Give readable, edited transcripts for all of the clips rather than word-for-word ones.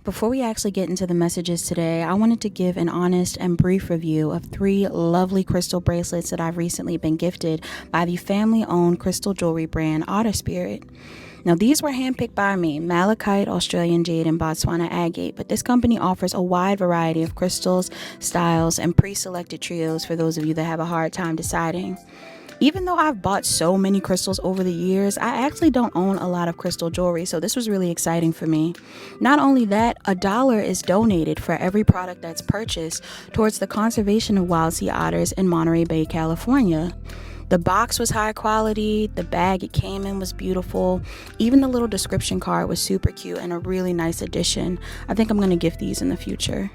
Before we actually get into the messages today, I wanted to give an honest and brief review of 3 lovely crystal bracelets that I've recently been gifted by the family-owned crystal jewelry brand Otter Spirit. Now, these were handpicked by me, Malachite, Australian Jade, and Botswana Agate, but this company offers a wide variety of crystals, styles, and pre-selected trios for those of you that have a hard time deciding. Even though I've bought so many crystals over the years, I actually don't own a lot of crystal jewelry, so this was really exciting for me. Not only that, $1 is donated for every product that's purchased towards the conservation of wild sea otters in Monterey Bay, California. The box was high quality, the bag it came in was beautiful, even the little description card was super cute and a really nice addition. I think I'm going to gift these in the future.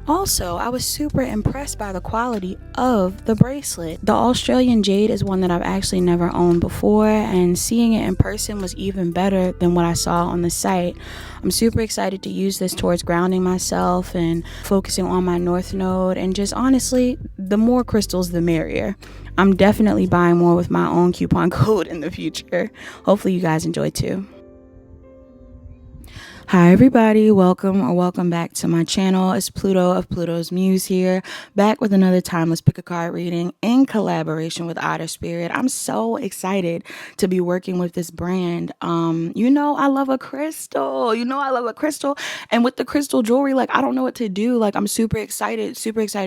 Also, I was super impressed by the quality of the bracelet. The Australian Jade is one that I've actually never owned before, and seeing it in person was even better than what I saw on the site. I'm super excited to use this towards grounding myself and focusing on my North Node, and just honestly, the more crystals, the merrier. I'm definitely buying more with my own coupon code in the future. Hopefully you guys enjoy too. Hi everybody, welcome back to my channel. It's Pluto of Pluto's Muse here, back with another timeless pick a card reading in collaboration with Otter Spirit. I'm so excited to be working with this brand. I love a crystal. And with the crystal jewelry, like I don't know what to do. Like I'm super excited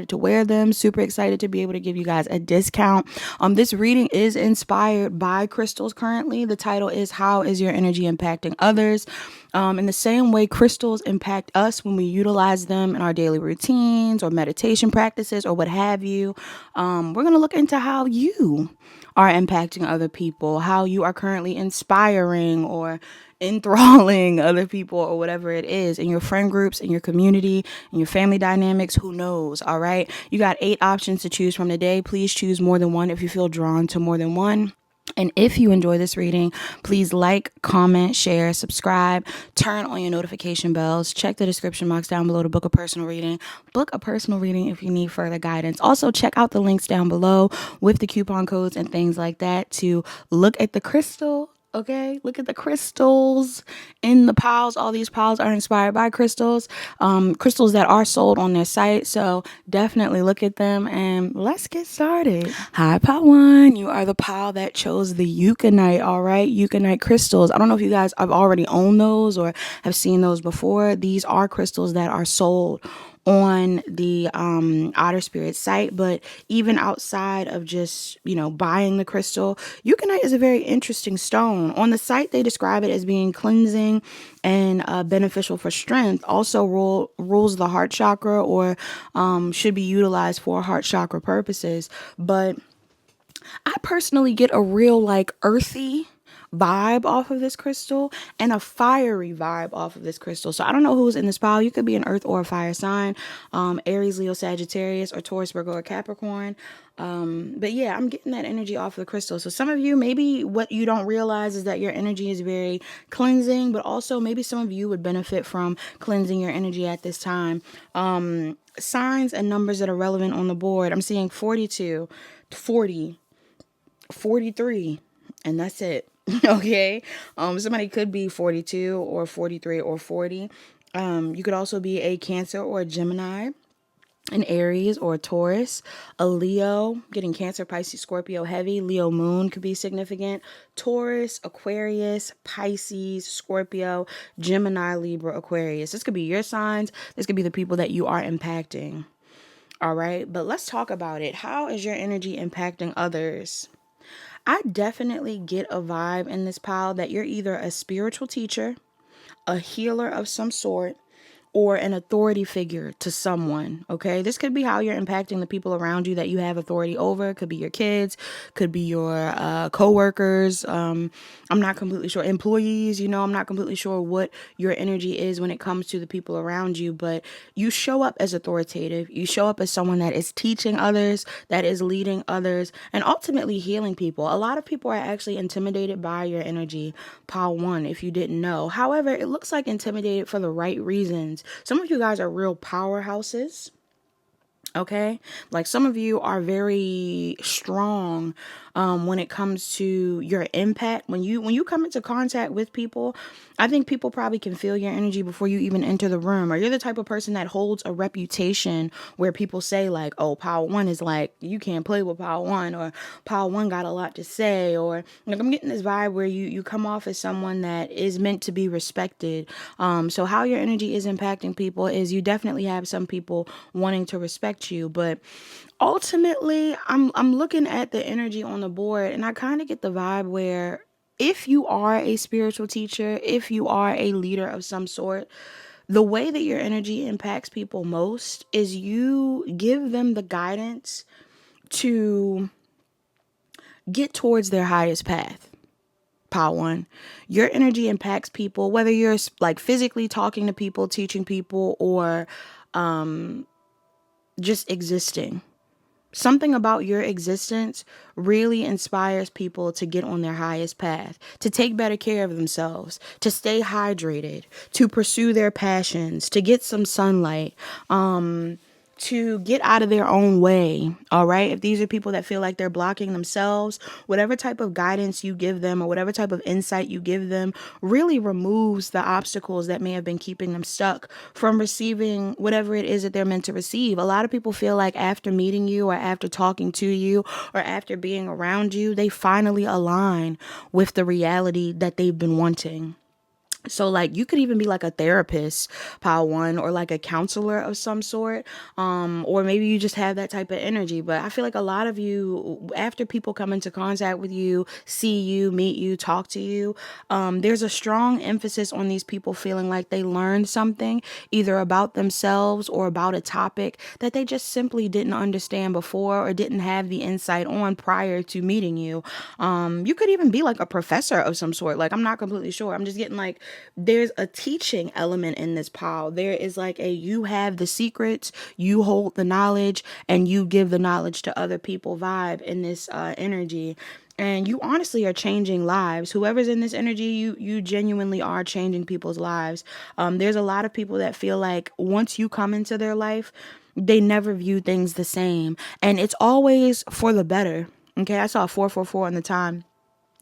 to wear them, super excited to be able to give you guys a discount. This reading is inspired by crystals currently. The title is How is Your Energy Impacting Others? In the same way crystals impact us when we utilize them in our daily routines or meditation practices or what have you, we're going to look into how you are impacting other people, how you are currently inspiring or enthralling other people or whatever it is in your friend groups, in your community, in your family dynamics. Who knows? All right. You got 8 options to choose from today. Please choose more than one if you feel drawn to more than one. And if you enjoy this reading, please like, comment, share, subscribe, turn on your notification bells, check the description box down below to book a personal reading. Book a personal reading if you need further guidance. Also, check out the links down below with the coupon codes and things like that to look at the crystal. Okay, look at the crystals in the piles. All these piles are inspired by crystals, crystals that are sold on their site. So definitely look at them and let's get started. Hi, pile 1. You are the pile that chose the UKANITE. All right, UKANITE crystals. I don't know if you guys have already owned those or have seen those before. These are crystals that are sold on the Otter Spirit site, but even outside of just buying the crystal, eucalyptus is a very interesting stone. On the site they describe it as being cleansing and beneficial for strength. Also rules the heart chakra, or should be utilized for heart chakra purposes. But I personally get a real earthy vibe off of this crystal and a fiery vibe off of this crystal. So I don't know who's in this pile. You could be an earth or a fire sign, Aries, Leo, Sagittarius, or Taurus, Virgo, or Capricorn. But yeah, I'm getting that energy off of the crystal. So some of you, maybe what you don't realize is that your energy is very cleansing, but also maybe some of you would benefit from cleansing your energy at this time. Signs and numbers that are relevant on the board. I'm seeing 42, 40, 43, and that's it. Okay. Somebody could be 42 or 43 or 40. You could also be a Cancer or a Gemini, an Aries or a Taurus, a Leo, getting Cancer, Pisces, Scorpio heavy. Leo moon could be significant. Taurus, Aquarius, Pisces, Scorpio, Gemini, Libra, Aquarius. This could be your signs. This could be the people that you are impacting. All right. But let's talk about it. How is your energy impacting others? I definitely get a vibe in this pile that you're either a spiritual teacher, a healer of some sort, or an authority figure to someone. Okay, this could be how you're impacting the people around you that you have authority over. Could be your kids, could be your co-workers. I'm not completely sure. Employees, I'm not completely sure what your energy is when it comes to the people around you, but you show up as authoritative. You show up as someone that is teaching others, that is leading others, and ultimately healing people. A lot of people are actually intimidated by your energy, pile 1, if you didn't know. However, it looks like intimidated for the right reasons. Some of you guys are real powerhouses. Okay, like some of you are very strong when it comes to your impact. When you come into contact with people, I think people probably can feel your energy before you even enter the room. Or you're the type of person that holds a reputation where people say like, "Oh, Power One is like you can't play with Power One," or "Power One got a lot to say," or like I'm getting this vibe where you come off as someone that is meant to be respected. So how your energy is impacting people is you definitely have some people wanting to respect you, but ultimately I'm looking at the energy on the board and I kind of get the vibe where if you are a spiritual teacher, if you are a leader of some sort, the way that your energy impacts people most is you give them the guidance to get towards their highest path. Power One, your energy impacts people, whether you're like physically talking to people, teaching people, or just existing. Something about your existence really inspires people to get on their highest path, to take better care of themselves, to stay hydrated, to pursue their passions, to get some sunlight, to get out of their own way. All right. If these are people that feel like they're blocking themselves, whatever type of guidance you give them or whatever type of insight you give them really removes the obstacles that may have been keeping them stuck from receiving whatever it is that they're meant to receive. A lot of people feel like after meeting you or after talking to you or after being around you, they finally align with the reality that they've been wanting. So like you could even be like a therapist, Power One, or like a counselor of some sort. Or maybe you just have that type of energy. But I feel like a lot of you, after people come into contact with you, see you, meet you, talk to you, there's a strong emphasis on these people feeling like they learned something either about themselves or about a topic that they just simply didn't understand before or didn't have the insight on prior to meeting you. You could even be like a professor of some sort. Like I'm not completely sure. I'm just getting like there's a teaching element in this pile. There is like a you have the secrets, you hold the knowledge, and you give the knowledge to other people vibe in this energy. And you honestly are changing lives. Whoever's in this energy, you genuinely are changing people's lives. There's a lot of people that feel like once you come into their life, they never view things the same, and it's always for the better. Okay, I saw 444 on the time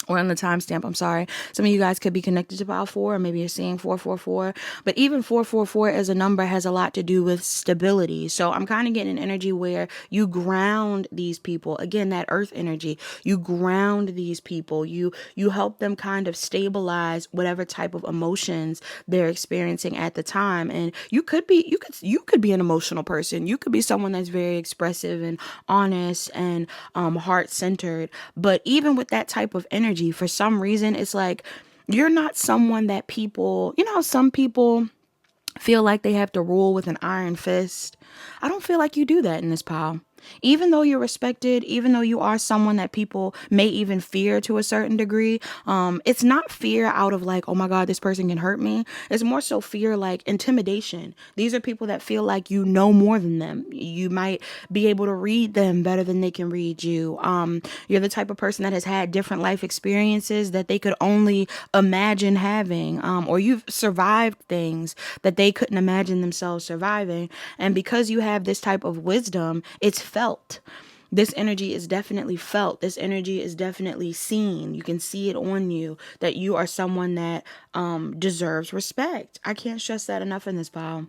or on the timestamp. I'm sorry. Some of you guys could be connected to Power 4, or maybe you're seeing 444. But even 444 as a number has a lot to do with stability. So I'm kind of getting an energy where you ground these people. Again, that earth energy. You ground these people. You help them kind of stabilize whatever type of emotions they're experiencing at the time. And you could be an emotional person. You could be someone that's very expressive and honest and heart centered. But even with that type of energy, for some reason, it's like you're not someone that people, some people feel like they have to rule with an iron fist. I don't feel like you do that in this pile. Even though you're respected, even though you are someone that people may even fear to a certain degree, it's not fear out of like, oh my God, this person can hurt me. It's more so fear like intimidation. These are people that feel like you know more than them. You might be able to read them better than they can read you. You're the type of person that has had different life experiences that they could only imagine having, or you've survived things that they couldn't imagine themselves surviving. And because you have this type of wisdom, it's felt. This energy is definitely felt. This energy is definitely seen. You can see it on you that you are someone that deserves respect. I can't stress that enough in this pile.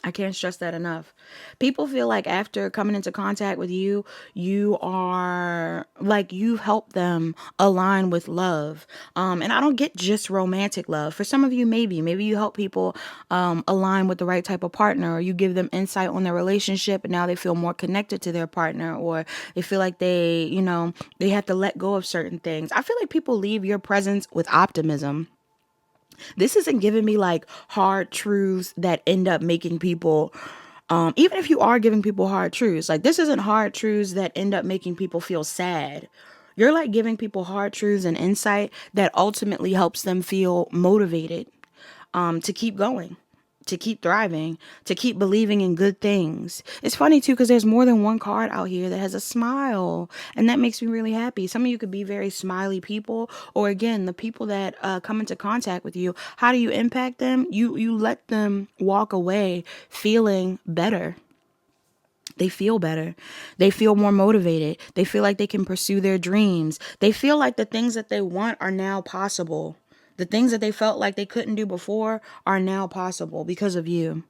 I can't stress that enough. People feel like after coming into contact with you, you are like you've helped them align with love. And I don't get just romantic love. For some of you, maybe you help people align with the right type of partner, or you give them insight on their relationship, and now they feel more connected to their partner, or they feel like they have to let go of certain things. I feel like people leave your presence with optimism. This isn't giving me like hard truths that end up making people, even if you are giving people hard truths, like this isn't hard truths that end up making people feel sad. You're like giving people hard truths and insight that ultimately helps them feel motivated to keep going, to keep thriving, to keep believing in good things. It's funny too, because there's more than one card out here that has a smile, and that makes me really happy. Some of you could be very smiley people, or again, the people that come into contact with you. How do you impact them? You let them walk away feeling better. They feel better. They feel more motivated. They feel like they can pursue their dreams. They feel like the things that they want are now possible. The things that they felt like they couldn't do before are now possible because of you.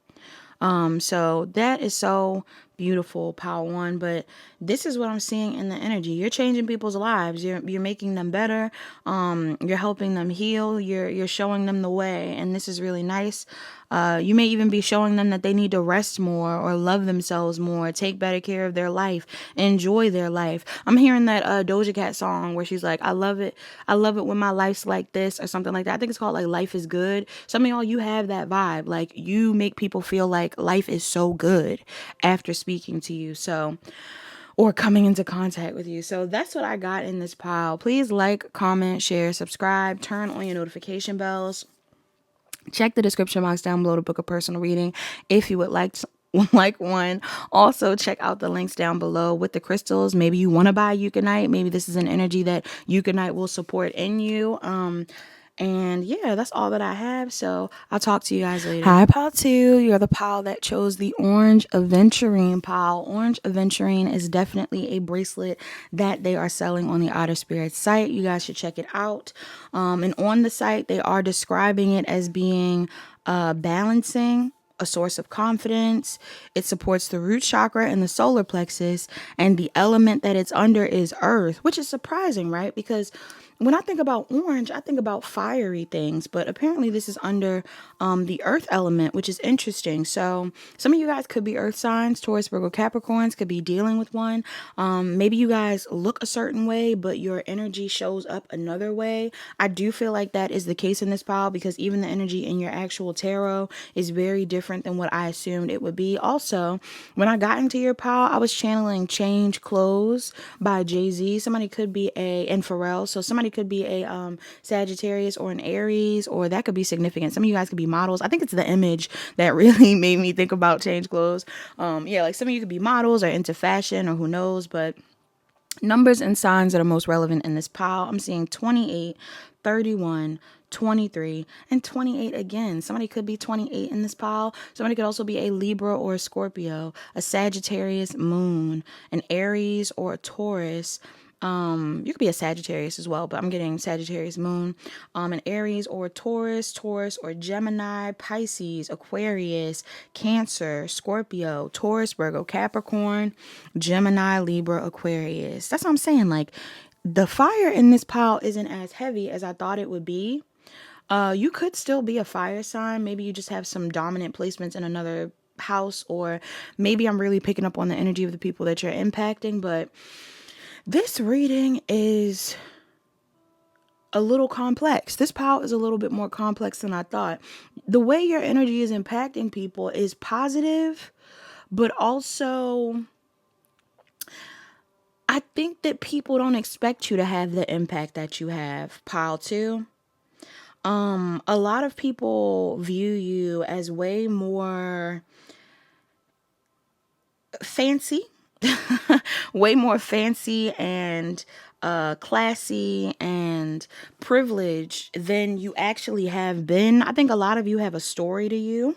So that is so beautiful, Pile One. But this is what I'm seeing in the energy. You're changing people's lives. You're making them better. You're helping them heal. You're showing them the way, and this is really nice. You may even be showing them that they need to rest more or love themselves more, take better care of their life, enjoy their life. I'm hearing that Doja Cat song where she's like, I love it when my life's like this," or something like that. I think it's called like "Life is Good." Some of y'all, you have that vibe. Like, you make people feel like life is so good after speaking to you. So, or coming into contact with you. So that's what I got in this pile. Please like, comment, share, subscribe, turn on your notification bells. Check the description box down below to book a personal reading if you would like to, like one. Also, check out the links down below with the crystals. Maybe you want to buy UKANITE. Maybe this is an energy that UKANITE will support in you. And yeah, that's all that I have. So I'll talk to you guys later. Hi, pile 2. You're the pile that chose the orange aventurine pile. Orange aventurine is definitely a bracelet that they are selling on the Outer Spirit site. You guys should check it out. And on the site, they are describing it as being balancing, a source of confidence. It supports the root chakra and the solar plexus, and the element that it's under is earth, which is surprising, right? Because when I think about orange, I think about fiery things, but apparently this is under the earth element, which is interesting. So some of you guys could be earth signs. Taurus, Virgo, Capricorns could be dealing with one. Maybe you guys look a certain way, but your energy shows up another way. I do feel like that is the case in this pile, because even the energy in your actual tarot is very different than what I assumed it would be. Also, when I got into your pile, I was channeling Change Clothes by Jay-Z. Somebody could be and Pharrell. So somebody could be a Sagittarius or an Aries, or that could be significant. Some of you guys could be models. I think it's the image that really made me think about Change Clothes. Yeah, like some of you could be models or into fashion, or who knows. But numbers and signs that are most relevant in this pile, I'm seeing 28, 31, 23, and 28 again. Somebody could be 28 in this pile. Somebody could also be a Libra or a Scorpio, a Sagittarius moon, an Aries or a Taurus. You could be a Sagittarius as well, but I'm getting Sagittarius moon, an Aries or a Taurus or Gemini, Pisces, Aquarius, Cancer, Scorpio, Taurus, Virgo, Capricorn, Gemini, Libra, Aquarius. That's what I'm saying. Like, the fire in this pile isn't as heavy as I thought it would be. You could still be a fire sign. Maybe you just have some dominant placements in another house, or maybe I'm really picking up on the energy of the people that you're impacting, but this reading is a little complex. This pile is a little bit more complex than I thought. The way your energy is impacting people is positive, but also I think that people don't expect you to have the impact that you have, pile 2. A lot of people view you as way more fancy, way more fancy and classy and privileged than you actually have been. I think a lot of you have a story to you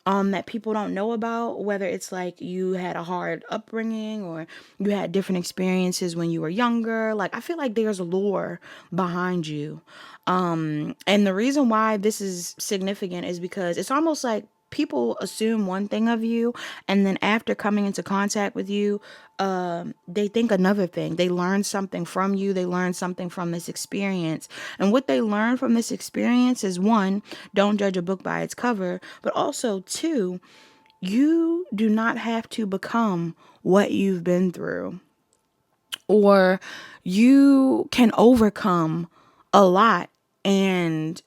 that people don't know about, whether it's like you had a hard upbringing or you had different experiences when you were younger. Like, I feel like there's lore behind you. And the reason why this is significant is because it's almost like people assume one thing of you, and then after coming into contact with you, they think another thing. They learn something from you. They learn something from this experience. And what they learn from this experience is, one, don't judge a book by its cover, but also, two, you do not have to become what you've been through, or you can overcome a lot and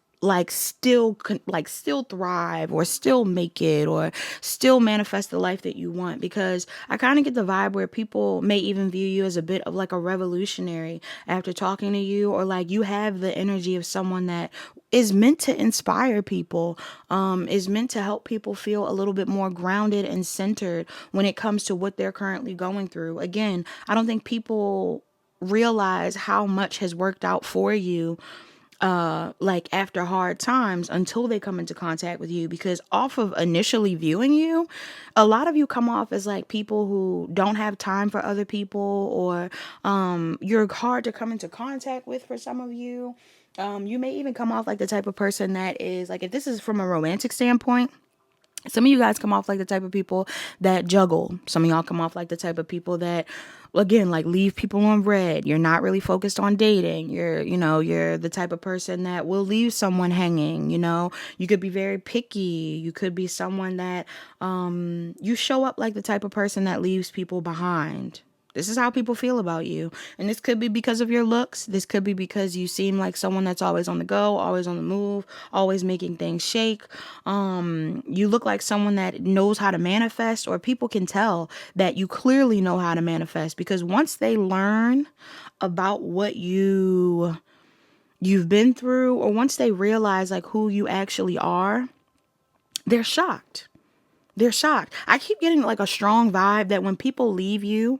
still thrive, or still make it, or still manifest the life that you want. Because I kind of get the vibe where people may even view you as a bit of like a revolutionary after talking to you, or like you have the energy of someone that is meant to inspire people, is meant to help people feel a little bit more grounded and centered when it comes to what they're currently going through. Again, I don't think people realize how much has worked out for you like after hard times until they come into contact with you, because off of initially viewing you, a lot of you come off as like people who don't have time for other people, or you're hard to come into contact with for some of you. You may even come off like the type of person that is like, if this is from a romantic standpoint, some of you guys come off like the type of people that juggle. Some of y'all come off like the type of people that, again, like leave people on red. You're not really focused on dating. You're the type of person that will leave someone hanging. You could be very picky. You could be someone that, you show up like the type of person that leaves people behind. This is how people feel about you. And this could be because of your looks. This could be because you seem like someone that's always on the go, always on the move, always making things shake. You look like someone that knows how to manifest, or people can tell that you clearly know how to manifest, because once they learn about what you've been through, or once they realize like who you actually are, they're shocked. They're shocked. I keep getting like a strong vibe that when people leave you,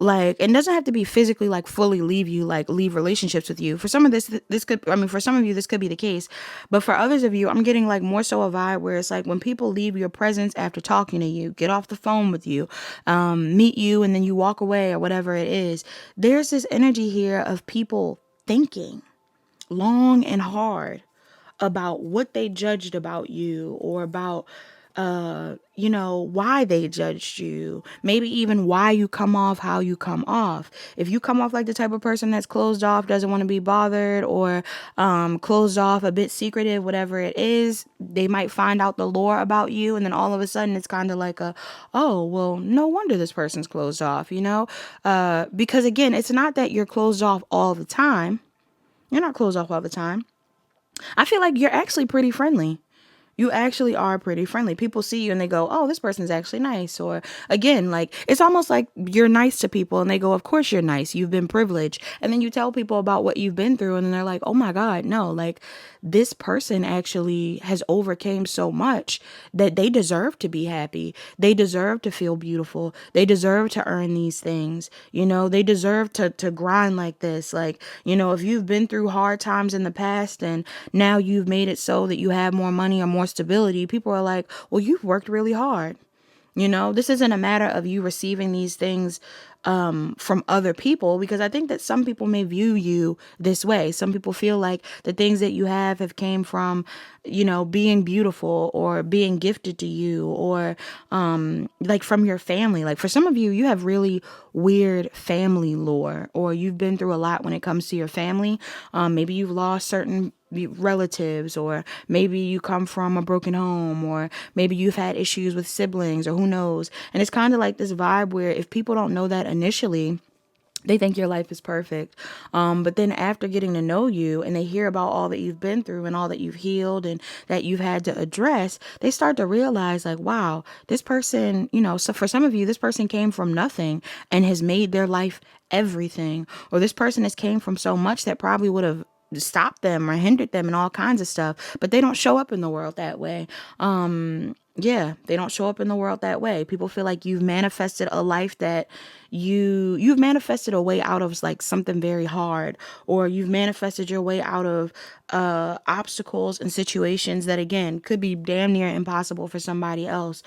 like, it doesn't have to be physically like fully leave you, like leave relationships with you. For some of this could, I mean, for some of you, this could be the case. But for others of you, I'm getting like more so a vibe where it's like when people leave your presence after talking to you, get off the phone with you, meet you, and then you walk away or whatever it is. There's this energy here of people thinking long and hard about what they judged about you, or about why they judged you, maybe even why you come off how you come off. If you come off like the type of person that's closed off, doesn't want to be bothered, or closed off, a bit secretive, whatever it is, they might find out the lore about you, and then all of a sudden it's kind of like oh, well, no wonder this person's closed off, because again, it's not that you're closed off all the time. You're not closed off all the time. I feel like you're actually pretty friendly. You actually are pretty friendly. People see you and they go, oh, this person's actually nice. Or again, like, it's almost like you're nice to people and they go, of course you're nice. You've been privileged. And then you tell people about what you've been through and then they're like, oh my God, no, like this person actually has overcame so much that they deserve to be happy. They deserve to feel beautiful. They deserve to earn these things. They deserve to grind like this. Like, if you've been through hard times in the past and now you've made it so that you have more money or more stability, people are like, well, you've worked really hard. This isn't a matter of you receiving these things from other people, because I think that some people may view you this way. Some people feel like the things that you have came from, being beautiful or being gifted to you, or like from your family. Like for some of you, you have really weird family lore, or you've been through a lot when it comes to your family. Maybe you've lost certain relatives, or maybe you come from a broken home, or maybe you've had issues with siblings, or who knows. And it's kind of like this vibe where if people don't know that initially, they think your life is perfect. But then after getting to know you and they hear about all that you've been through and all that you've healed and that you've had to address, they start to realize like, wow, this person, so for some of you, this person came from nothing and has made their life everything. Or this person has came from so much that probably would have stopped them or hindered them and all kinds of stuff, but they don't show up in the world that way. They don't show up in the world that way. People feel like you've manifested a life that you've manifested a way out of like something very hard, or you've manifested your way out of obstacles and situations that again could be damn near impossible for somebody else.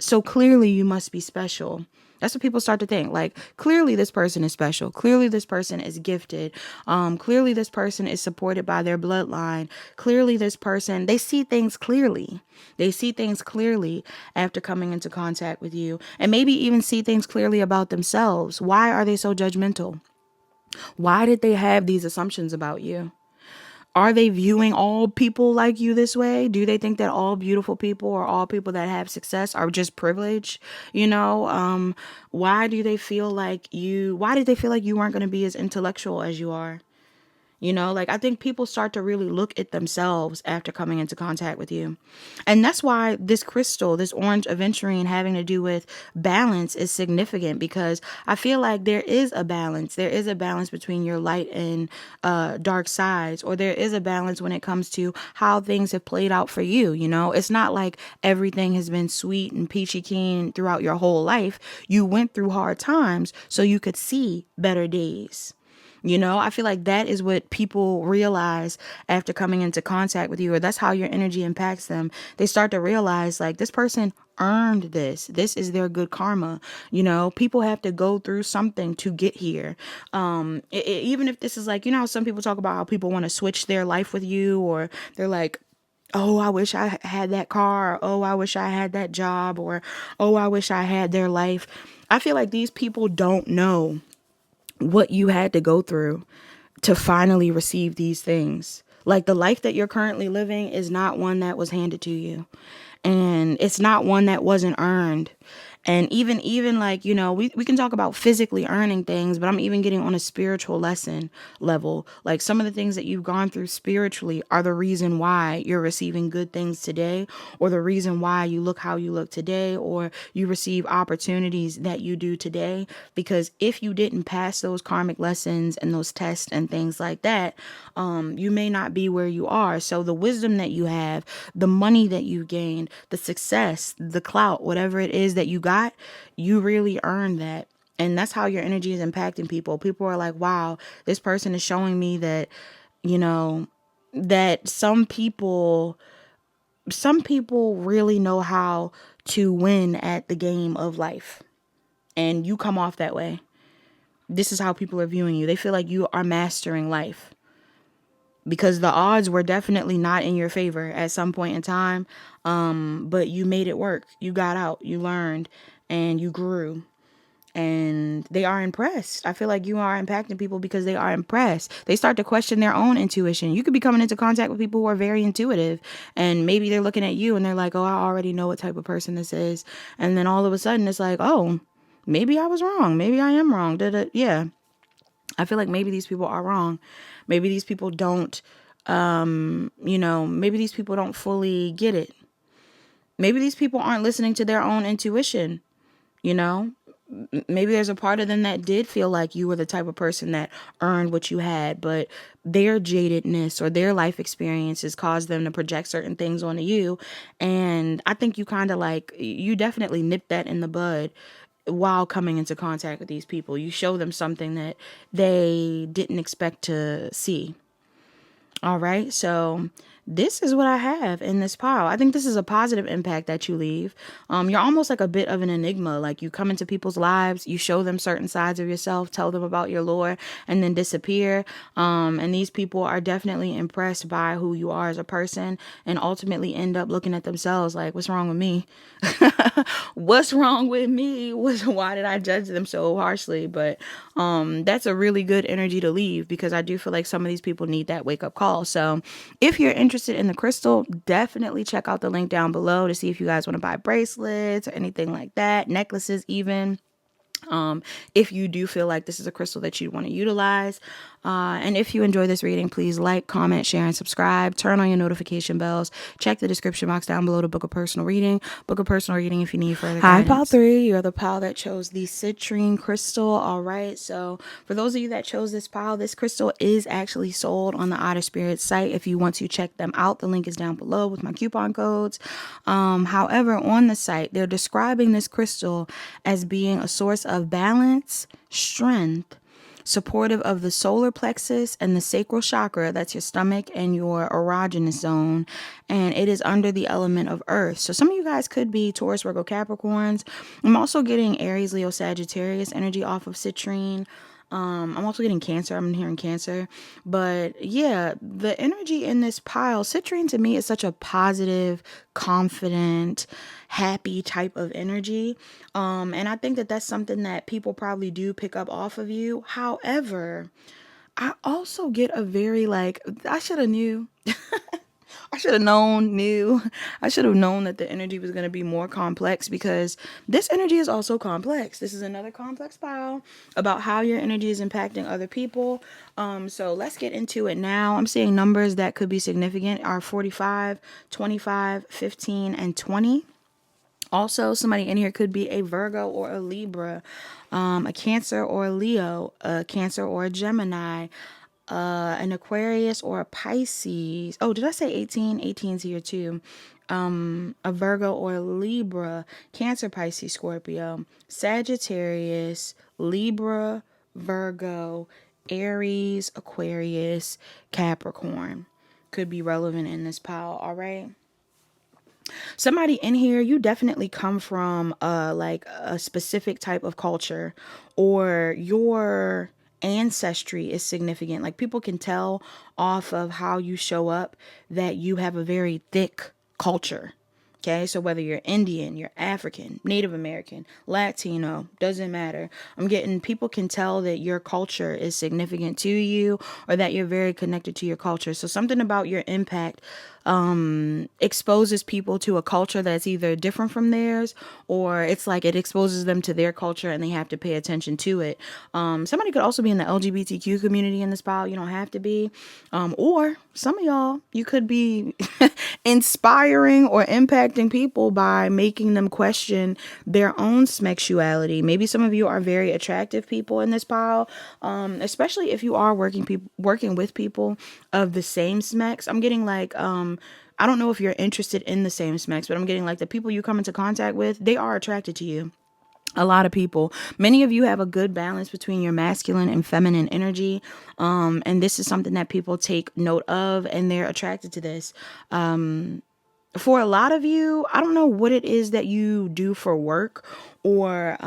So clearly you must be special. That's what people start to think. Like, clearly this person is special. Clearly this person is gifted. Clearly this person is supported by their bloodline. Clearly this person, they see things clearly. They see things clearly after coming into contact with you, and maybe even see things clearly about themselves. Why are they so judgmental? Why did they have these assumptions about you? Are they viewing all people like you this way? Do they think that all beautiful people or all people that have success are just privileged? Why did they feel like you weren't going to be as intellectual as you are? Like I think people start to really look at themselves after coming into contact with you. And that's why this crystal, this orange aventurine having to do with balance is significant, because I feel like there is a balance. There is a balance between your light and dark sides, or there is a balance when it comes to how things have played out for you. It's not like everything has been sweet and peachy keen throughout your whole life. You went through hard times so you could see better days. You know, I feel like that is what people realize after coming into contact with you, or that's how your energy impacts them. They start to realize like this person earned this. This is their good karma. You know, people have to go through something to get here. Even if this is like, you know, some people talk about how people want to switch their life with you, or they're like, oh, I wish I had that car, or, oh, I wish I had that job, or oh, I wish I had their life. I feel like these people don't know what you had to go through to finally receive these things. Like the life that you're currently living is not one that was handed to you. And it's not one that wasn't earned. And even like, you know, we can talk about physically earning things, but I'm even getting on a spiritual lesson level. Like some of the things that you've gone through spiritually are the reason why you're receiving good things today, or the reason why you look how you look today, or you receive opportunities that you do today. Because if you didn't pass those karmic lessons and those tests and things like that, you may not be where you are. So the wisdom that you have, the money that you gained, the success, the clout, whatever it is that you got, you really earned that. And that's how your energy is impacting people. People are like, wow, this person is showing me that, you know, that some people really know how to win at the game of life. And you come off that way. This is how people are viewing you. They feel like you are mastering life, because the odds were definitely not in your favor at some point in time. But you made it work. You got out, you learned, and you grew. And they are impressed. I feel like you are impacting people because they are impressed. They start to question their own intuition. You could be coming into contact with people who are very intuitive, and maybe they're looking at you and they're like, oh, I already know what type of person this is. And then all of a sudden it's like, oh, maybe I was wrong. Maybe I am wrong. Yeah. I feel like maybe these people are wrong. Maybe these people don't, maybe these people don't fully get it. Maybe these people aren't listening to their own intuition, you know? Maybe there's a part of them that did feel like you were the type of person that earned what you had, but their jadedness or their life experiences caused them to project certain things onto you. And I think you kind of like, you definitely nipped that in the bud while coming into contact with these people. You show them something that they didn't expect to see. All right. So this is what I have in this pile. I think this is a positive impact that you leave. You're almost like a bit of an enigma. Like you come into people's lives, you show them certain sides of yourself, tell them about your lore, and then disappear. And these people are definitely impressed by who you are as a person, and ultimately end up looking at themselves like, what's wrong with me? What's wrong with me? Why did I judge them so harshly? But that's a really good energy to leave, because I do feel like some of these people need that wake up call. So if you're interested in the crystal, definitely check out the link down below to see if you guys want to buy bracelets or anything like that, necklaces even. If you do feel like this is a crystal that you want to utilize. And if you enjoy this reading, please like, comment, share, and subscribe. Turn on your notification bells. Check the description box down below to book a personal reading. Book a personal reading if you need further guidance. Hi, pile 3. You're the pile that chose the citrine crystal. All right. So for those of you that chose this pile, this crystal is actually sold on the Otter Spirit site. If you want to check them out, the link is down below with my coupon codes. However, on the site, they're describing this crystal as being a source of balance, strength, supportive of the solar plexus and the sacral chakra, that's your stomach and your erogenous zone, and it is under the element of earth. So some of you guys could be Taurus, Virgo, Capricorns. I'm also getting Aries, Leo, Sagittarius energy off of citrine. I'm also getting Cancer. I'm hearing Cancer. But yeah, the energy in this pile, citrine to me is such a positive, confident, happy type of energy. And I think that that's something that people probably do pick up off of you. However, I also get a very like, I should have knew. I should have knew. I should have known that the energy was going to be more complex, because this energy is also complex. This is another complex pile about how your energy is impacting other people. So let's get into it now. I'm seeing numbers that could be significant are 45, 25, 15, and 20. Also, somebody in here could be a Virgo or a Libra, a Cancer or a Leo, a Cancer or a Gemini, an Aquarius or a Pisces. Oh, did I say 18? 18's here too. A Virgo or a Libra, Cancer, Pisces, Scorpio, Sagittarius, Libra, Virgo, Aries, Aquarius, Capricorn could be relevant in this pile. All right. Somebody in here, you definitely come from like a specific type of culture, or your ancestry is significant. Like people can tell off of how you show up that you have a very thick culture. Okay, so whether you're Indian, you're African, Native American, Latino, doesn't matter. I'm getting, people can tell that your culture is significant to you, or that you're very connected to your culture. So something about your impact exposes people to a culture that's either different from theirs, or it's like it exposes them to their culture and they have to pay attention to it. Somebody could also be in the LGBTQ community in this pile. You don't have to be. Or some of y'all, you could be inspiring or impacting people by making them question their own sexuality. Maybe some of you are very attractive people in this pile, especially if you are working with people of the same sex. I'm getting like, I don't know if you're interested in the same sex, but I'm getting like the people you come into contact with, they are attracted to you. A lot of people, many of you have a good balance between your masculine and feminine energy. And this is something that people take note of, and they're attracted to this. For a lot of you, I don't know what it is that you do for work, or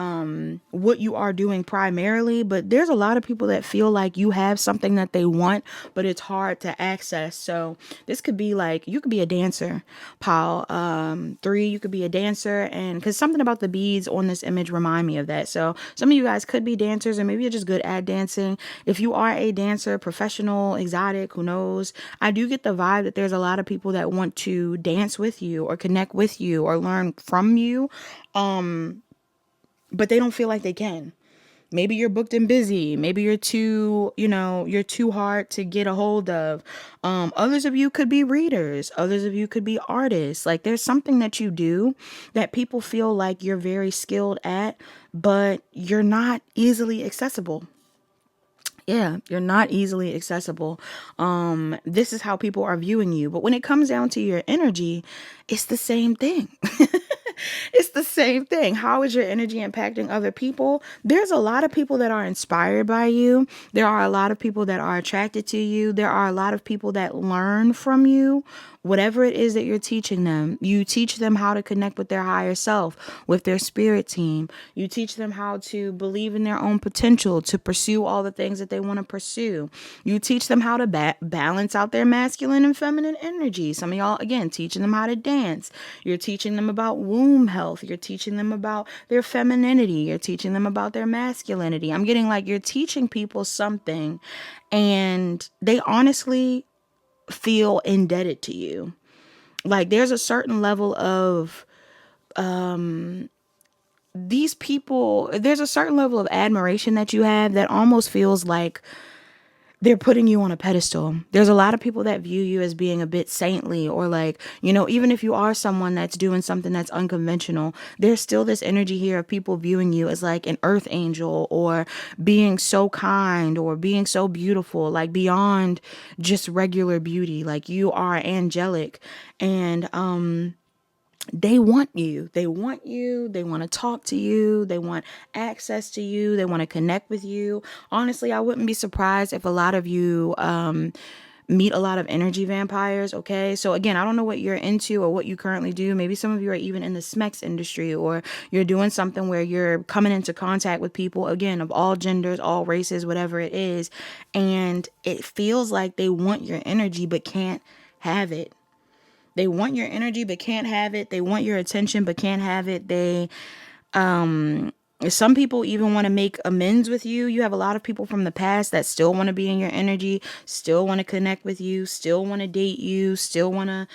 what you are doing primarily, but there's a lot of people that feel like you have something that they want, but it's hard to access. So this could be like, you could be a dancer, pile 3, you could be a dancer, and because something about the beads on this image remind me of that. So some of you guys could be dancers, or maybe you're just good at dancing. If you are a dancer, professional, exotic, who knows, I do get the vibe that there's a lot of people that want to dance with you or connect with you or learn from you, but they don't feel like they can. Maybe you're booked and busy. Maybe you're too, you're too hard to get a hold of. Others of you could be readers. Others of you could be artists. Like there's something that you do that people feel like you're very skilled at, but you're not easily accessible. Yeah, you're not easily accessible. This is how people are viewing you. But when it comes down to your energy, it's the same thing. It's the same thing. How is your energy impacting other people? There's a lot of people that are inspired by you. There are a lot of people that are attracted to you. There are a lot of people that learn from you. Whatever it is that you're teaching them, you teach them how to connect with their higher self, with their spirit team. You teach them how to believe in their own potential, to pursue all the things that they want to pursue. You teach them how to balance out their masculine and feminine energy. Some of y'all, again, teaching them how to dance. You're teaching them about womb health. You're teaching them about their femininity. You're teaching them about their masculinity. I'm getting like you're teaching people something, and they honestly feel indebted to you. Like there's a certain level of these people, there's a certain level of admiration that you have that almost feels like they're putting you on a pedestal. There's a lot of people that view you as being a bit saintly, or like, even if you are someone that's doing something that's unconventional, there's still this energy here of people viewing you as like an earth angel, or being so kind, or being so beautiful, like beyond just regular beauty. Like you are angelic, and they want you. They want you. They want to talk to you. They want access to you. They want to connect with you. Honestly, I wouldn't be surprised if a lot of you meet a lot of energy vampires. Okay. So again, I don't know what you're into or what you currently do. Maybe some of you are even in the SMEX industry, or you're doing something where you're coming into contact with people, again, of all genders, all races, whatever it is. And it feels like they want your energy, but can't have it. They want your energy, but can't have it. They want your attention, but can't have it. Some people even want to make amends with you. You have a lot of people from the past that still want to be in your energy, still want to connect with you, still want to date you, still want to,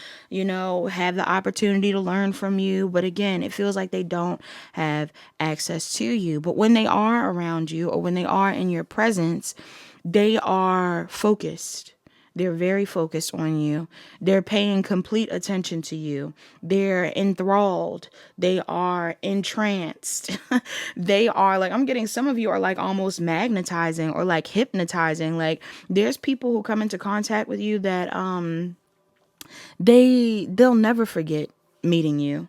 have the opportunity to learn from you. But again, it feels like they don't have access to you. But when they are around you, or when they are in your presence, they are focused. They're very focused on you. They're paying complete attention to you. They're enthralled. They are entranced. They are like, I'm getting, some of you are like almost magnetizing or like hypnotizing. Like there's people who come into contact with you that they'll never forget meeting you.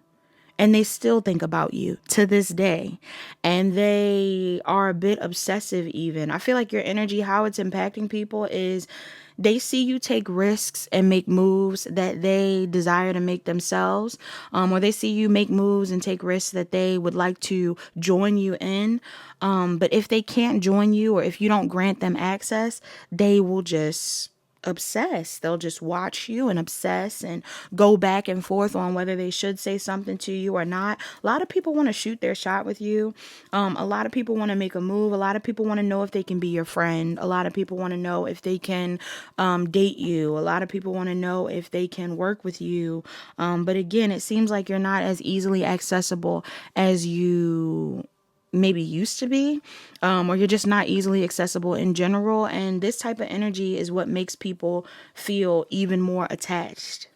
and they still think about you to this day. And they are a bit obsessive even. I feel like your energy, how it's impacting people is they see you take risks and make moves that they desire to make themselves, or they see you make moves and take risks that they would like to join you in. But if they can't join you, or if you don't grant them access, they will just obsess. They'll just watch you and obsess and go back and forth on whether they should say something to you or not. A lot of people want to shoot their shot with you. A lot of people want to make a move. A lot of people want to know if they can be your friend. A lot of people want to know if they can date you. A lot of people want to know if they can work with you. But again, it seems like you're not as easily accessible as you maybe used to be, or you're just not easily accessible in general. And this type of energy is what makes people feel even more attached.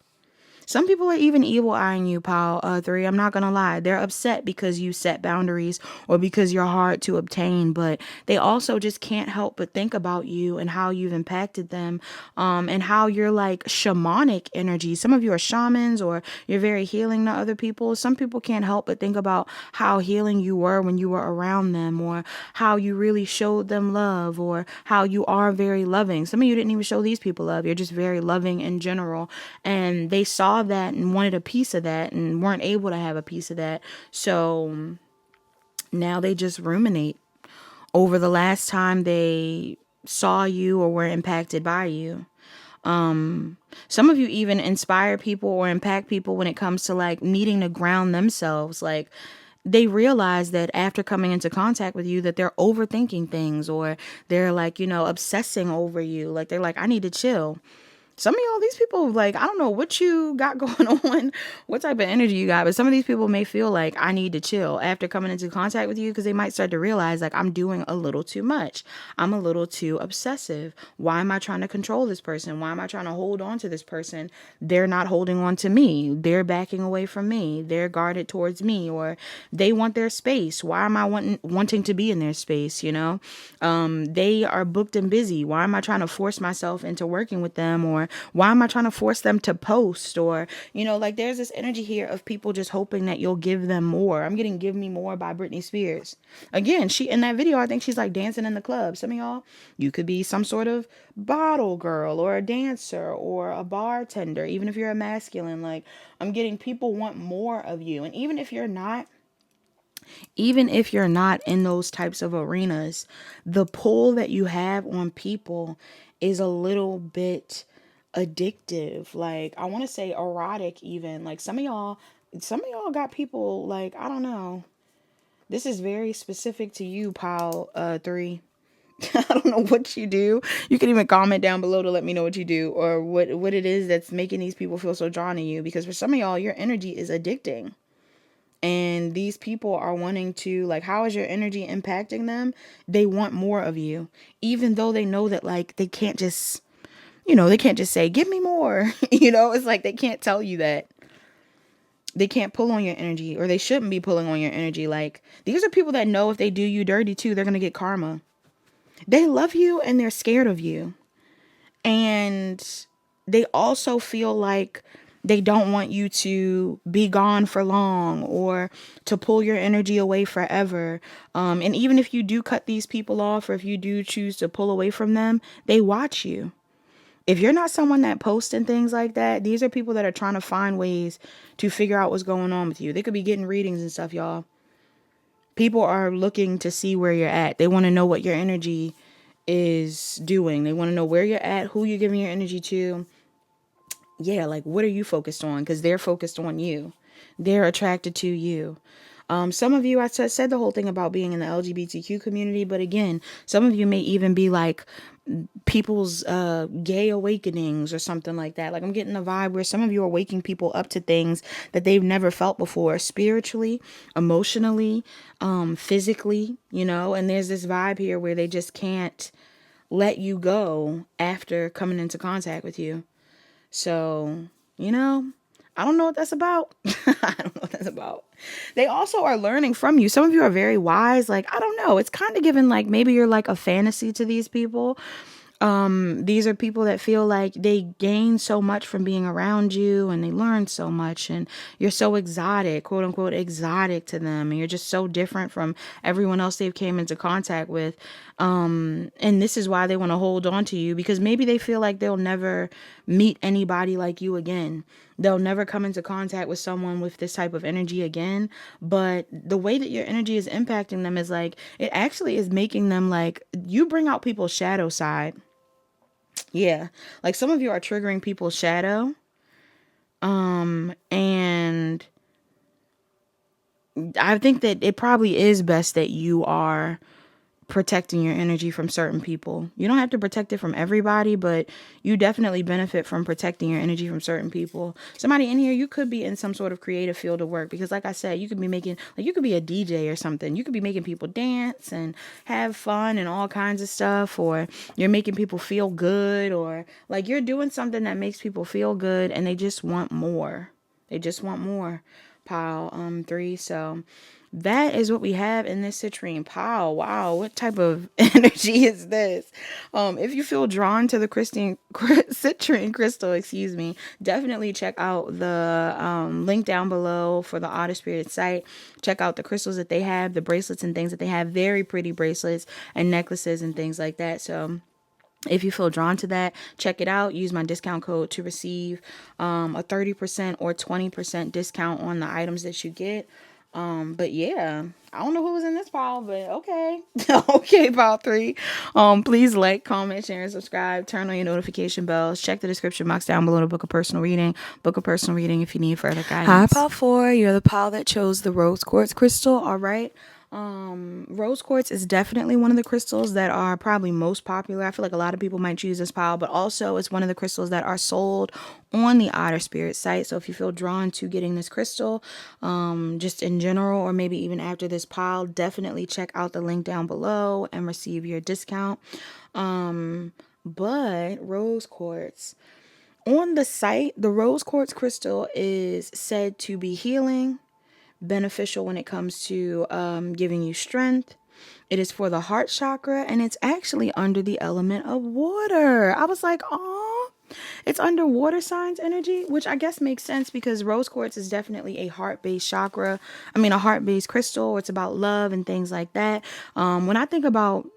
Some people are even evil eyeing you, pal. Three. I'm not gonna lie. They're upset because you set boundaries or because you're hard to obtain, but they also just can't help but think about you and how you've impacted them, and how you're like shamanic energy. Some of you are shamans, or you're very healing to other people. Some people can't help but think about how healing you were when you were around them, or how you really showed them love, or how you are very loving. Some of you didn't even show these people love. You're just very loving in general, and they saw that and wanted a piece of that and weren't able to have a piece of that. So now they just ruminate over the last time they saw you or were impacted by you. Some of you even inspire people or impact people when it comes to like needing to ground themselves. Like, they realize that after coming into contact with you that they're overthinking things, or they're like, obsessing over you. Like, they're like, I need to chill. Some of y'all, these people, like, I don't know what you got going on, what type of energy you got, but some of these people may feel like I need to chill after coming into contact with you, because they might start to realize, like, I'm doing a little too much. I'm a little too obsessive. Why am I trying to control this person? Why am I trying to hold on to this person? They're not holding on to me. They're backing away from me. They're guarded towards me, or they want their space. Why am I wanting to be in their space, They are booked and busy. Why am I trying to force myself into working with them? Or why am I trying to force them to post? Or, like, there's this energy here of people just hoping that you'll give them more. I'm getting Give Me More by Britney Spears. Again, she, in that video, I think she's like dancing in the club. Some of y'all, you could be some sort of bottle girl or a dancer or a bartender, even if you're a masculine. Like, I'm getting people want more of you. And even if you're not in those types of arenas, the pull that you have on people is a little bit addictive. Like, I want to say erotic even. Like, some of y'all got people, like, I don't know. This is very specific to you, pal. Three. I don't know what you do. You can even comment down below to let me know what you do, or what it is that's making these people feel so drawn to you. Because for some of y'all, your energy is addicting. And these people are wanting to, like, how is your energy impacting them? They want more of you, even though they know that, like, they can't just say, give me more. It's like they can't tell you that. They can't pull on your energy, or they shouldn't be pulling on your energy. Like, these are people that know if they do you dirty too, they're going to get karma. They love you and they're scared of you. And they also feel like they don't want you to be gone for long, or to pull your energy away forever. And even if you do cut these people off, or if you do choose to pull away from them, they watch you. If you're not someone that posts and things like that, these are people that are trying to find ways to figure out what's going on with you. They could be getting readings and stuff, y'all. People are looking to see where you're at. They want to know what your energy is doing. They want to know where you're at, who you're giving your energy to. Yeah, like, what are you focused on? Because they're focused on you. They're attracted to you. Some of you, I said the whole thing about being in the LGBTQ community, but again, some of you may even be like people's gay awakenings or something like that. Like, I'm getting a vibe where some of you are waking people up to things that they've never felt before, spiritually, emotionally, physically, and there's this vibe here where they just can't let you go after coming into contact with you. So, I don't know what that's about. I don't know what that's about. They also are learning from you. Some of you are very wise. Like, I don't know. It's kind of given like maybe you're like a fantasy to these people. These are people that feel like they gain so much from being around you, and they learn so much, and you're so exotic, quote unquote exotic to them, and you're just so different from everyone else they've came into contact with. And this is why they want to hold on to you, because maybe they feel like they'll never meet anybody like you again. They'll never come into contact with someone with this type of energy again. But the way that your energy is impacting them is like, it actually is making them like, you bring out people's shadow side. Yeah. Like some of you are triggering people's shadow. And I think that it probably is best that you are protecting your energy from certain people. You don't have to protect it from everybody, but you definitely benefit from protecting your energy from certain people. Somebody in here, you could be in some sort of creative field of work, because like I said, you could be making, like, you could be a DJ or something. You could be making people dance and have fun and all kinds of stuff, or you're making people feel good, or like you're doing something that makes people feel good and they just want more. They just want more. Pile 3. So that is what we have in this citrine pile. Wow, what type of energy is this? If you feel drawn to the citrine crystal, excuse me, definitely check out the link down below for the Otter Spirit site. Check out the crystals that they have, the bracelets and things that they have. Very pretty bracelets and necklaces and things like that. So if you feel drawn to that, check it out. Use my discount code to receive a 30% or 20% discount on the items that you get. But yeah, I don't know who was in this pile, but okay. Okay, pile 3. Please like, comment, share, and subscribe. Turn on your notification bells. Check the description box down below to book a personal reading. Book a personal reading if you need further guidance. Hi, pile 4. You're the pile that chose the rose quartz crystal. All right. Rose quartz is definitely one of the crystals that are probably most popular. I feel like a lot of people might choose this pile, but also it's one of the crystals that are sold on the Otter Spirit site. So if you feel drawn to getting this crystal, just in general, or maybe even after this pile, definitely check out the link down below and receive your discount. But rose quartz, on the site, the rose quartz crystal is said to be healing, beneficial when it comes to giving you strength. It is for the heart chakra, and it's actually under the element of water. I was like, oh, it's under water signs energy, which I guess makes sense because rose quartz is definitely a heart-based chakra. I mean, a heart-based crystal. It's about love and things like that. When I think about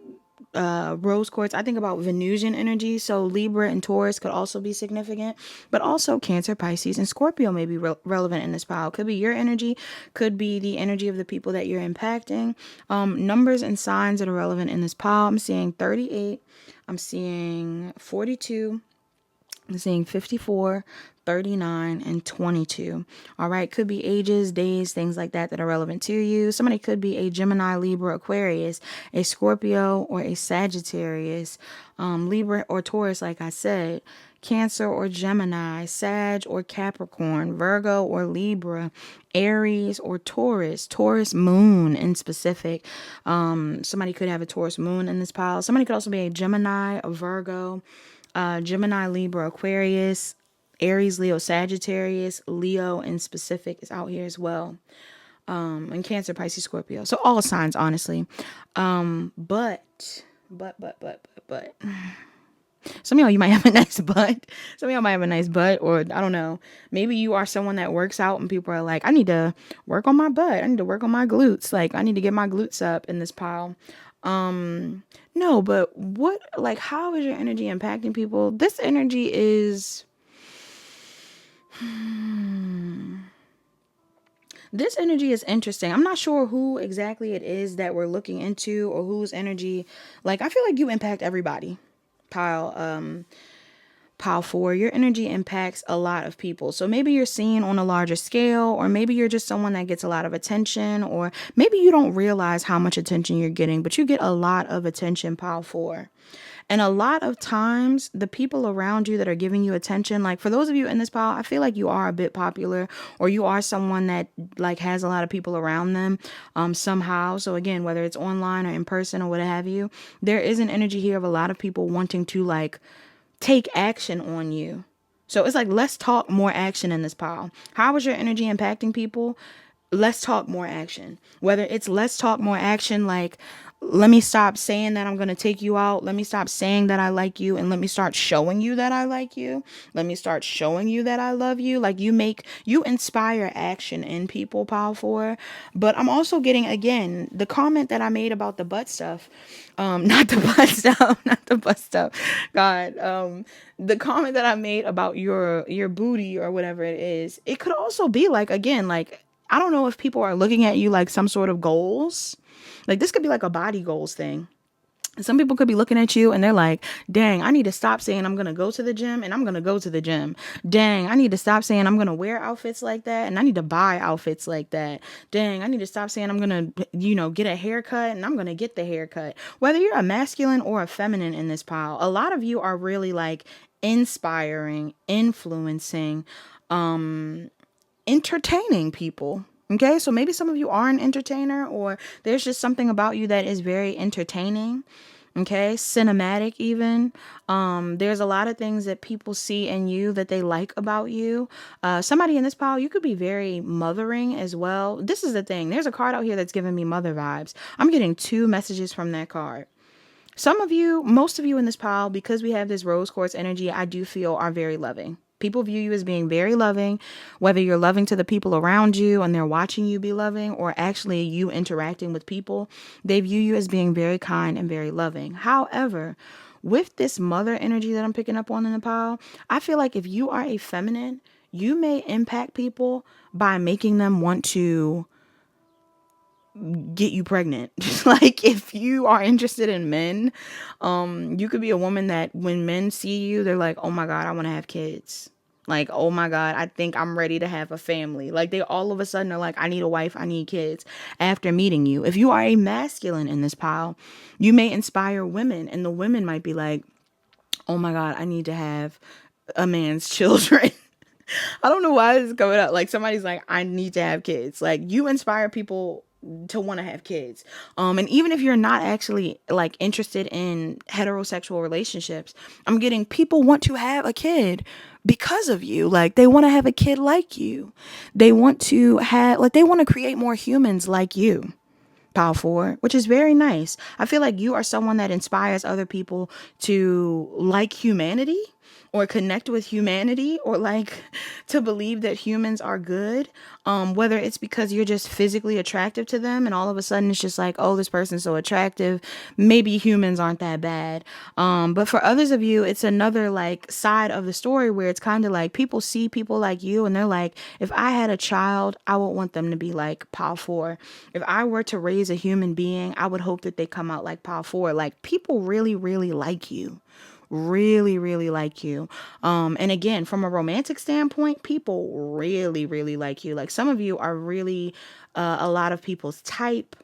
rose quartz, I think about Venusian energy. So Libra and Taurus could also be significant, but also Cancer, Pisces, and Scorpio may be relevant in this pile. Could be your energy, could be the energy of the people that you're impacting. Numbers and signs that are relevant in this pile. I'm seeing 38. I'm seeing 42. I'm seeing 54, 39, and 22. All right. Could be ages, days, things like that that are relevant to you. Somebody could be a Gemini, Libra, Aquarius, a Scorpio, or a Sagittarius, Libra or Taurus, like I said, Cancer or Gemini, Sag or Capricorn, Virgo or Libra, Aries or Taurus, Taurus moon in specific. Somebody could have a Taurus moon in this pile. Somebody could also be a Gemini, a Virgo, Gemini, Libra, Aquarius, Aries, Leo, Sagittarius, Leo in specific is out here as well. And Cancer, Pisces, Scorpio. So all signs, honestly. But some of y'all, you might have a nice butt. Some of y'all might have a nice butt, or I don't know. Maybe you are someone that works out and people are like, I need to work on my butt. I need to work on my glutes. Like, I need to get my glutes up in this pile. No, but what, like, how is your energy impacting people? This energy is, this energy is interesting. I'm not sure who exactly it is that we're looking into, or whose energy. Like, I feel like you impact everybody. Pile 4, your energy impacts a lot of people. So maybe you're seen on a larger scale, or maybe you're just someone that gets a lot of attention, or maybe you don't realize how much attention you're getting, but you get a lot of attention, pile 4. And a lot of times the people around you that are giving you attention, like for those of you in this pile, I feel like you are a bit popular, or you are someone that like has a lot of people around them somehow. So again, whether it's online or in person or what have you, there is an energy here of a lot of people wanting to like take action on you. So it's like less talk, more action in this pile. How is your energy impacting people? less talk, more action. Whether it's less talk, more action, like, let me stop saying that I'm going to take you out. Let me stop saying that I like you, and let me start showing you that I like you. Let me start showing you that I love you. Like, you inspire action in people, Power 4. But I'm also getting, again, the comment that I made about the butt stuff. Not the butt stuff, not the butt stuff. God, the comment that I made about your booty or whatever it is, it could also be like, again, like, I don't know if people are looking at you like some sort of goals. Like, this could be like a body goals thing. Some people could be looking at you and they're like, dang, I need to stop saying I'm going to go to the gym, and I'm going to go to the gym. Dang, I need to stop saying I'm going to wear outfits like that, and I need to buy outfits like that. Dang, I need to stop saying I'm going to, get a haircut, and I'm going to get the haircut. Whether you're a masculine or a feminine in this pile, a lot of you are really like inspiring, influencing, entertaining people. Okay, so maybe some of you are an entertainer, or there's just something about you that is very entertaining. Okay, cinematic even. There's a lot of things that people see in you that they like about you. Somebody in this pile, you could be very mothering as well. This is the thing. There's a card out here that's giving me mother vibes. I'm getting 2 messages from that card. Some of you, most of you in this pile, because we have this rose quartz energy, I do feel are very loving. People view you as being very loving, whether you're loving to the people around you and they're watching you be loving, or actually you interacting with people. They view you as being very kind and very loving. However, with this mother energy that I'm picking up on in the pile, I feel like if you are a feminine, you may impact people by making them want to get you pregnant. Like, if you are interested in men, you could be a woman that when men see you, they're like, oh my God, I want to have kids. Like, oh my God, I think I'm ready to have a family. Like, they all of a sudden are like, I need a wife, I need kids after meeting you. If you are a masculine in this pile, you may inspire women, and the women might be like, oh my God, I need to have a man's children. I don't know why this is coming up. Like, somebody's like, I need to have kids. Like, you inspire people to want to have kids. And even if you're not actually like interested in heterosexual relationships, I'm getting people want to have a kid because of you. Like, they want to have a kid like you. They want to have, like, they want to create more humans like you. Power 4, which is very nice. I feel like you are someone that inspires other people to like humanity, or connect with humanity, or like to believe that humans are good. Whether it's because you're just physically attractive to them, and all of a sudden it's just like, oh, this person's so attractive, maybe humans aren't that bad. But for others of you, it's another like side of the story where it's kind of like people see people like you and they're like, if I had a child, I would want them to be like Power 4. If I were to raise a human being, I would hope that they come out like Power 4. Like, people really, really like you. Really, really like you. And again, from a romantic standpoint, people really, really like you. Like, some of you are really a lot of people's type.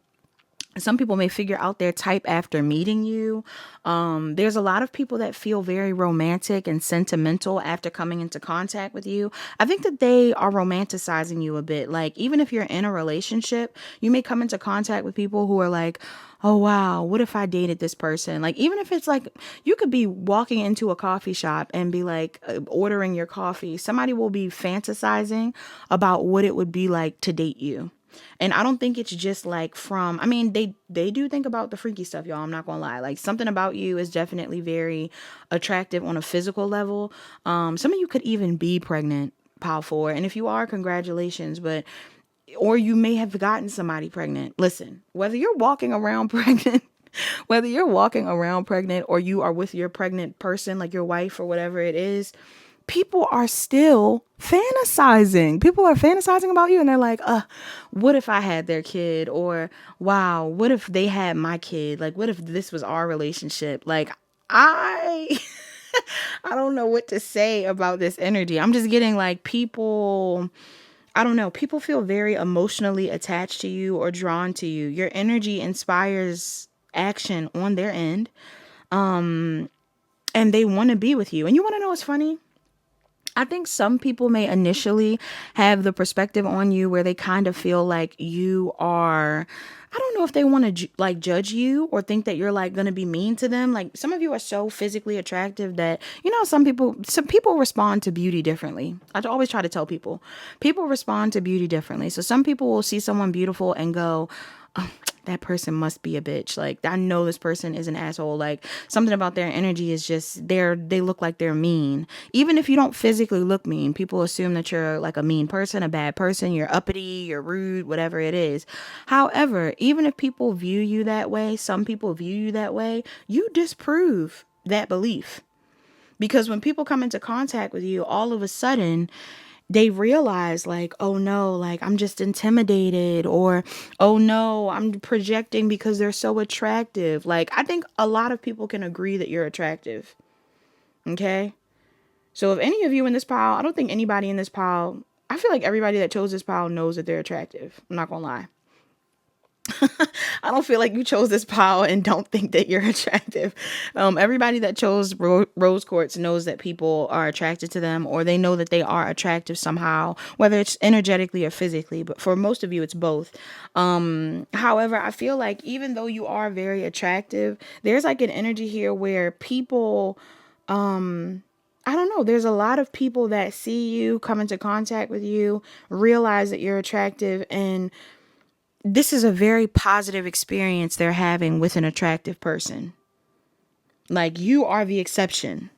Some people may figure out their type after meeting you. There's a lot of people that feel very romantic and sentimental after coming into contact with you. I think that they are romanticizing you a bit. Like, even if you're in a relationship, you may come into contact with people who are like, oh wow, what if I dated this person? Like, even if it's like, you could be walking into a coffee shop and be like ordering your coffee. Somebody will be fantasizing about what it would be like to date you. And I don't think it's just like from, I mean, they do think about the freaky stuff, y'all. I'm not gonna lie. Like, something about you is definitely very attractive on a physical level. Some of you could even be pregnant, Power 4. And if you are, congratulations. But, or you may have gotten somebody pregnant. Listen, whether you're walking around pregnant, whether you're walking around pregnant, or you are with your pregnant person, like your wife or whatever it is, people are still fantasizing. People are fantasizing about you, and they're like, what if I had their kid? Or, wow, what if they had my kid? Like, what if this was our relationship? Like, I I don't know what to say about this energy. I'm just getting like, people, I don't know, people feel very emotionally attached to you or drawn to you. Your energy inspires action on their end. And they want to be with you. And you want to know what's funny? I think some people may initially have the perspective on you where they kind of feel like you are, I don't know if they want to like judge you or think that you're like going to be mean to them. Like some of you are so physically attractive that, you know, some people respond to beauty differently. I always try to tell people respond to beauty differently. So some people will see someone beautiful and go, oh, that person must be a bitch. Like, I know this person is an asshole. Like, something about their energy is just, they look like they're mean. Even if you don't physically look mean, people assume that you're like a mean person, a bad person, you're uppity, you're rude, whatever it is. However, even if people view you that way, some people view you that way, you disprove that belief. Because when people come into contact with you, all of a sudden, they realize like, oh no, like I'm just intimidated, or oh no, I'm projecting because they're so attractive. Like, I think a lot of people can agree that you're attractive. Okay. So if any of you in this pile, I don't think anybody in this pile, I feel like everybody that chose this pile knows that they're attractive. I'm not gonna lie. I don't feel like you chose this pile and don't think that you're attractive. Everybody that chose rose quartz knows that people are attracted to them, or they know that they are attractive somehow, whether it's energetically or physically. But for most of you, it's both. However, I feel like even though you are very attractive, there's like an energy here where people, I don't know. There's a lot of people that see you, come into contact with you, realize that you're attractive, and this is a very positive experience they're having with an attractive person. Like, you are the exception.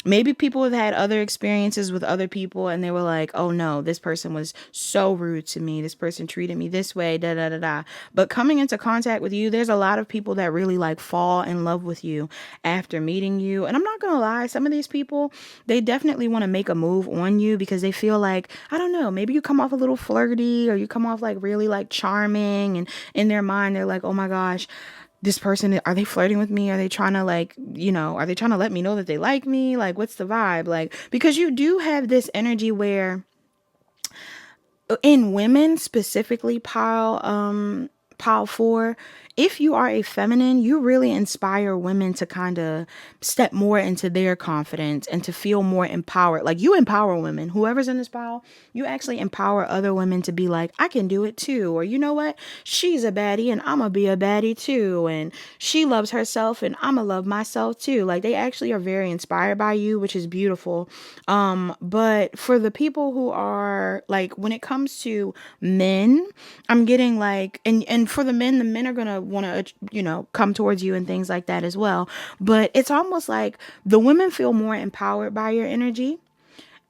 Maybe people have had other experiences with other people and they were like, oh no, this person was so rude to me. This person treated me this way, da da da da. But coming into contact with you, there's a lot of people that really like fall in love with you after meeting you. And I'm not going to lie, some of these people, they definitely want to make a move on you because they feel like, I don't know, maybe you come off a little flirty or you come off like really like charming. And in their mind, they're like, oh my gosh, this person, are they flirting with me? Are they trying to like, you know, are they trying to let me know that they like me? Like, what's the vibe? Like, because you do have this energy where in women specifically, pile 4, if you are a feminine, you really inspire women to kind of step more into their confidence and to feel more empowered. Like, you empower women, whoever's in this pile, you actually empower other women to be like, I can do it too. Or, you know what? She's a baddie and I'm gonna be a baddie too. And she loves herself and I'm gonna love myself too. Like, they actually are very inspired by you, which is beautiful. But for the people who are like, when it comes to men, I'm getting like, and for the men are gonna want to, you know, come towards you and things like that as well. But it's almost like the women feel more empowered by your energy.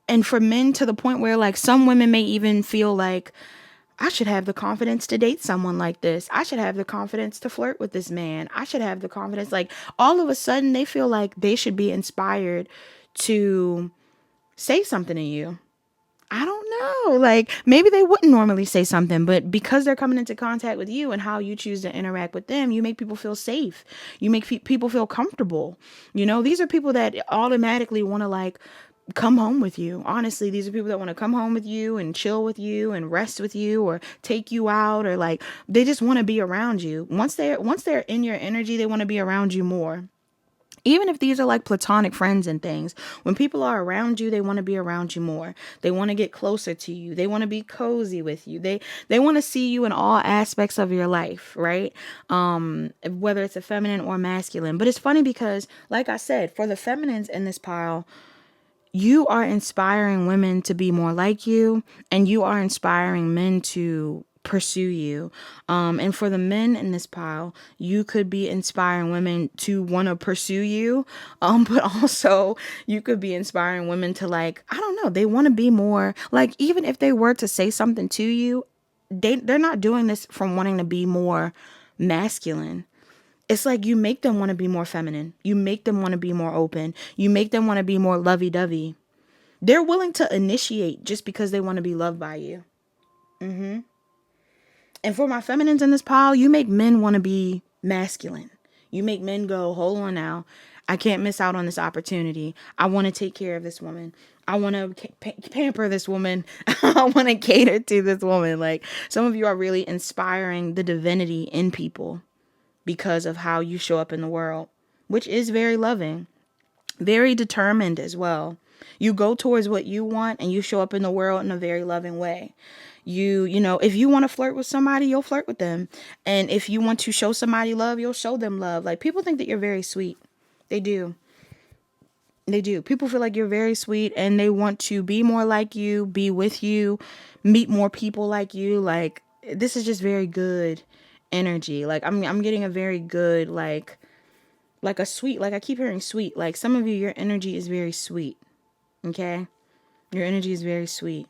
And for men, to the point where like some women may even feel like, I should have the confidence to date someone like this. I should have the confidence to flirt with this man. I should have the confidence. Like, all of a sudden they feel like they should be inspired to say something to you. I don't know. Like, maybe they wouldn't normally say something, but because they're coming into contact with you and how you choose to interact with them, you make people feel safe. You make people feel comfortable. You know, these are people that automatically want to like come home with you. Honestly, these are people that want to come home with you and chill with you and rest with you or take you out, or like they just want to be around you. Once they're in your energy, they want to be around you more. Even if these are like platonic friends and things, when people are around you, they want to be around you more. They want to get closer to you. They want to be cozy with you. They want to see you in all aspects of your life, right? Whether it's a feminine or masculine. But it's funny because, like I said, for the feminines in this pile, you are inspiring women to be more like you, and you are inspiring men to pursue you. And for the men in this pile, you could be inspiring women to want to pursue you. But also you could be inspiring women to like, I don't know, they want to be more like, even if they were to say something to you, they're not doing this from wanting to be more masculine. It's like you make them want to be more feminine. You make them want to be more open. You make them want to be more lovey-dovey. They're willing to initiate just because they want to be loved by you. And for my feminines in this pile, you make men want to be masculine. You make men go, hold on now. I can't miss out on this opportunity. I want to take care of this woman. I want to pamper this woman. I want to cater to this woman. Like, some of you are really inspiring the divinity in people because of how you show up in the world, which is very loving, very determined as well. You go towards what you want and you show up in the world in a very loving way. You know, if you want to flirt with somebody, you'll flirt with them. And if you want to show somebody love, you'll show them love. Like, people think that you're very sweet. They do. They do. People feel like you're very sweet and they want to be more like you, be with you, meet more people like you. Like, this is just very good energy. Like, I'm getting a very good, like a sweet, like I keep hearing sweet. Like, some of you, your energy is very sweet. Okay? Your energy is very sweet.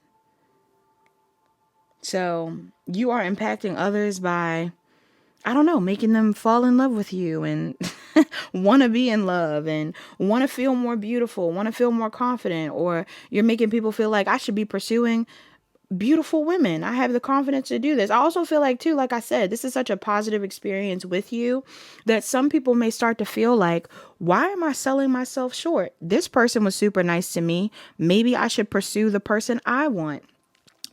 So you are impacting others by, I don't know, making them fall in love with you and want to be in love and want to feel more beautiful, want to feel more confident, or you're making people feel like I should be pursuing beautiful women. I have the confidence to do this. I also feel like, too, like I said, this is such a positive experience with you that some people may start to feel like, why am I selling myself short? This person was super nice to me. Maybe I should pursue the person I want.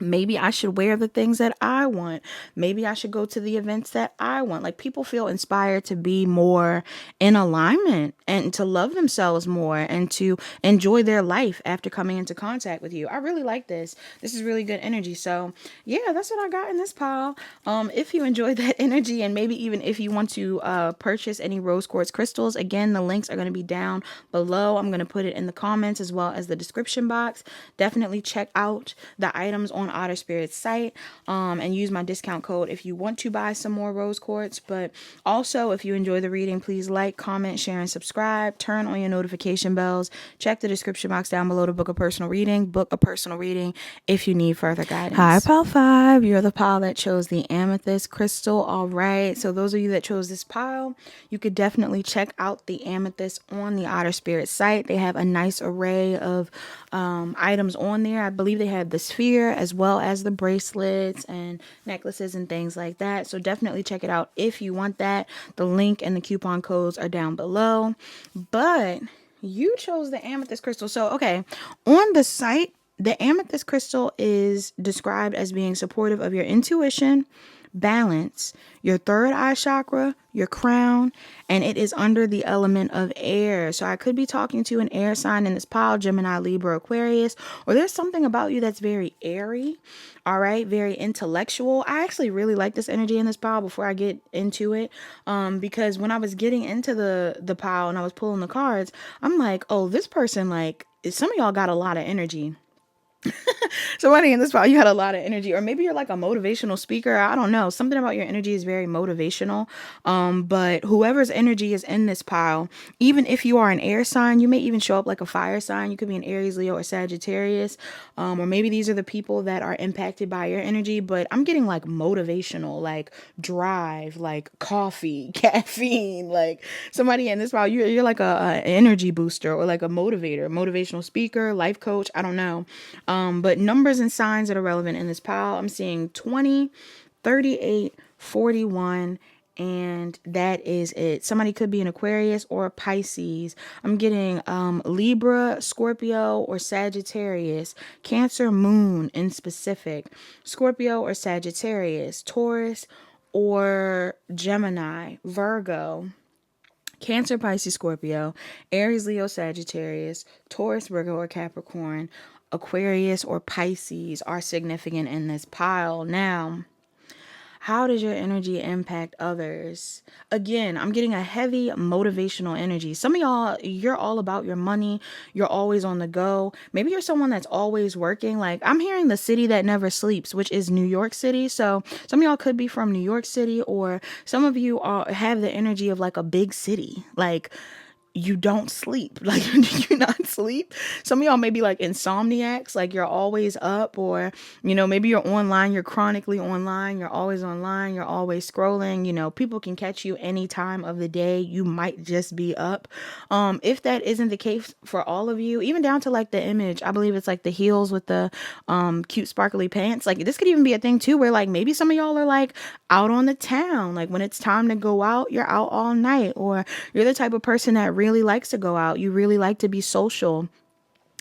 Maybe I should wear the things that I want. Maybe I should go to the events that I want. Like, people feel inspired to be more in alignment and to love themselves more and to enjoy their life after coming into contact with you. I really like this. This is really good energy. So yeah, that's what I got in this pile. If you enjoyed that energy, and maybe even if you want to purchase any rose quartz crystals, again, the links are going to be down below. I'm going to put it in the comments as well as the description box. Definitely check out the items on Otter Spirit's site, and use my discount code if you want to buy some more rose quartz. But also, if you enjoy the reading, please like, comment, share, and subscribe. Turn on your notification bells. Check the description box down below to book a personal reading. Book a personal reading if you need further guidance. Hi, pile 5. You're the pile that chose the amethyst crystal. All right. So those of you that chose this pile, you could definitely check out the amethyst on the Otter Spirit site. They have a nice array of items on there. I believe they have the sphere as well as the bracelets and necklaces and things like that. So definitely check it out if you want that. The link and the coupon codes are down below. But you chose the amethyst crystal. So, okay, on the site, the amethyst crystal is described as being supportive of your intuition, balance, your third eye chakra, your crown, and it is under the element of air. So I could be talking to an air sign in this pile, Gemini, Libra, Aquarius, or there's something about you that's very airy, all right, very intellectual. I actually really like this energy in this pile before I get into it, because when I was getting into the pile and I was pulling the cards, I'm like, oh, this person, like, some of y'all got a lot of energy. Somebody in this pile, you had a lot of energy, or maybe you're like a motivational speaker. I don't know. Something about your energy is very motivational. But whoever's energy is in this pile, even if you are an air sign, you may even show up like a fire sign. You could be an Aries, Leo, or Sagittarius. Or maybe these are the people that are impacted by your energy. But I'm getting like motivational, like drive, like coffee, caffeine, like somebody in this pile. You're like a energy booster or like a motivator, motivational speaker, life coach. I don't know. But numbers and signs that are relevant in this pile, I'm seeing 20, 38, 41, and that is it. Somebody could be an Aquarius or a Pisces. I'm getting Libra, Scorpio, or Sagittarius, Cancer, Moon in specific, Scorpio or Sagittarius, Taurus or Gemini, Virgo, Cancer, Pisces, Scorpio, Aries, Leo, Sagittarius, Taurus, Virgo, or Capricorn, Aquarius, or Pisces are significant in this pile. Now, how does your energy impact others? Again, I'm getting a heavy motivational energy. Some of y'all, you're all about your money. You're always on the go. Maybe you're someone that's always working. Like, I'm hearing the city that never sleeps, which is New York City. So some of y'all could be from New York City, or some of you have the energy of like a big city. Like, you don't sleep. Like, do you not sleep? Some of y'all may be like insomniacs, like you're always up, or, you know, maybe you're online, you're chronically online, you're always online, you're always scrolling. You know, people can catch you any time of the day. You might just be up. If that isn't the case for all of you, even down to like the image, I believe it's like the heels with the cute sparkly pants. Like, this could even be a thing too, where like maybe some of y'all are like out on the town. Like, when it's time to go out, you're out all night, or you're the type of person that really likes to go out. You really like to be social.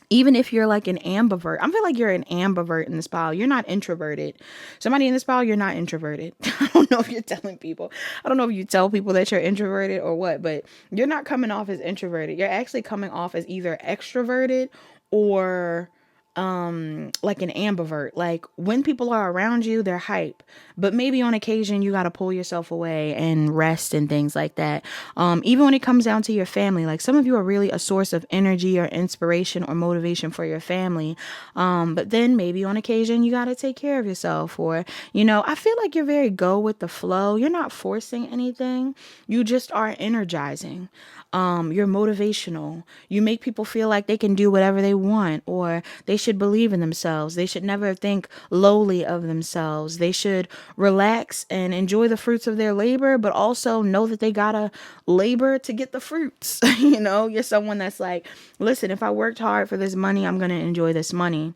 Even if you're like an ambivert, I feel like you're an ambivert in this pile. You're not introverted. Somebody in this pile, you're not introverted. I don't know if you're telling people. I don't know if you tell people that you're introverted or what, but you're not coming off as introverted. You're actually coming off as either extroverted or like an ambivert. Like when people are around you, they're hype, but maybe on occasion you got to pull yourself away and rest and things like that. Even when it comes down to your family, like some of you are really a source of energy or inspiration or motivation for your family, but then maybe on occasion you got to take care of yourself. Or I feel like you're very go with the flow. You're not forcing anything, you just are energizing. You're motivational. You make people feel like they can do whatever they want, or they should believe in themselves. They should never think lowly of themselves. They should relax and enjoy the fruits of their labor, but also know that they gotta labor to get the fruits. You're someone that's like, listen, if I worked hard for this money, I'm gonna enjoy this money.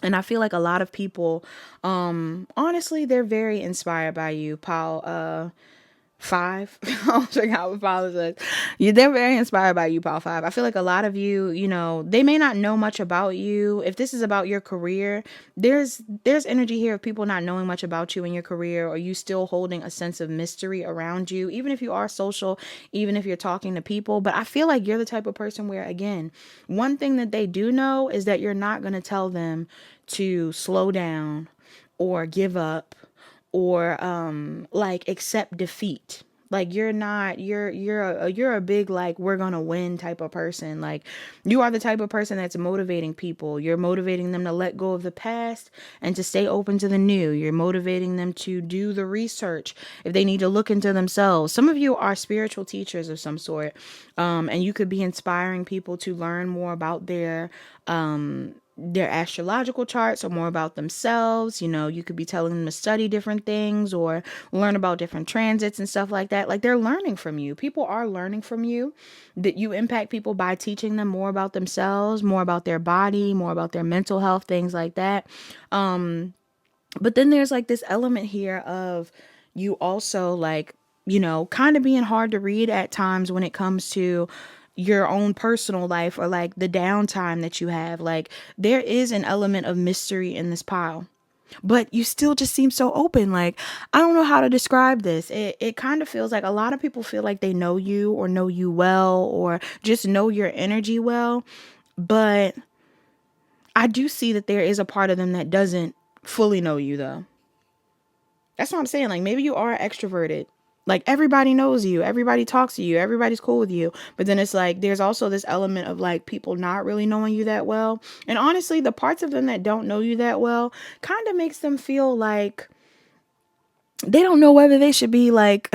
And I feel like a lot of people, honestly, they're very inspired by you, Paul. Five. I'll check out what Paul says. They're very inspired by you, Paul 5. I feel like a lot of you, they may not know much about you. If this is about your career, there's energy here of people not knowing much about you in your career, or you still holding a sense of mystery around you, even if you are social, even if you're talking to people. But I feel like you're the type of person where, again, one thing that they do know is that you're not going to tell them to slow down or give up or like accept defeat. Like you're a big, like, we're gonna win type of person. Like you are the type of person that's motivating people. You're motivating them to let go of the past and to stay open to the new. You're motivating them to do the research if they need to look into themselves. Some of you are spiritual teachers of some sort, and you could be inspiring people to learn more about their astrological charts, or more about themselves. You could be telling them to study different things or learn about different transits and stuff like that. Like they're learning from you. People are learning from you. That you impact people by teaching them more about themselves, more about their body, more about their mental health, things like that. But then there's like this element here of you also, like, kind of being hard to read at times when it comes to your own personal life, or like the downtime that you have. Like there is an element of mystery in this pile, but you still just seem so open. Like, I don't know how to describe this. It kind of feels like a lot of people feel like they know you, or know you well, or just know your energy well. But I do see that there is a part of them that doesn't fully know you, though. That's what I'm saying. Like maybe you are extroverted. Like everybody knows you, everybody talks to you, everybody's cool with you. But then it's like there's also this element of like people not really knowing you that well. And honestly, the parts of them that don't know you that well kind of makes them feel like they don't know whether they should be like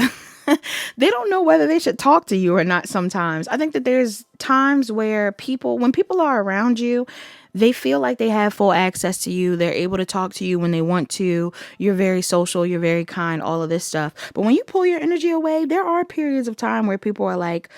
they don't know whether they should talk to you or not sometimes. I think that there's times where when people are around you, they feel like they have full access to you. They're able to talk to you when they want to. You're very social, you're very kind, all of this stuff. But when you pull your energy away, there are periods of time where people are like,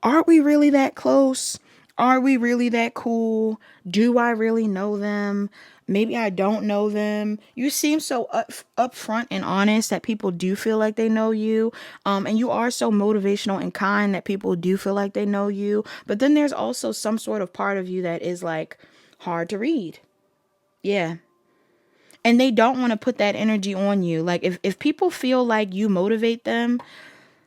are we really that close? Are we really that cool? Do I really know them? Maybe I don't know them. You seem so upfront and honest that people do feel like they know you. And you are so motivational and kind that people do feel like they know you. But then there's also some sort of part of you that is like hard to read. Yeah. And they don't want to put that energy on you. Like if people feel like you motivate them,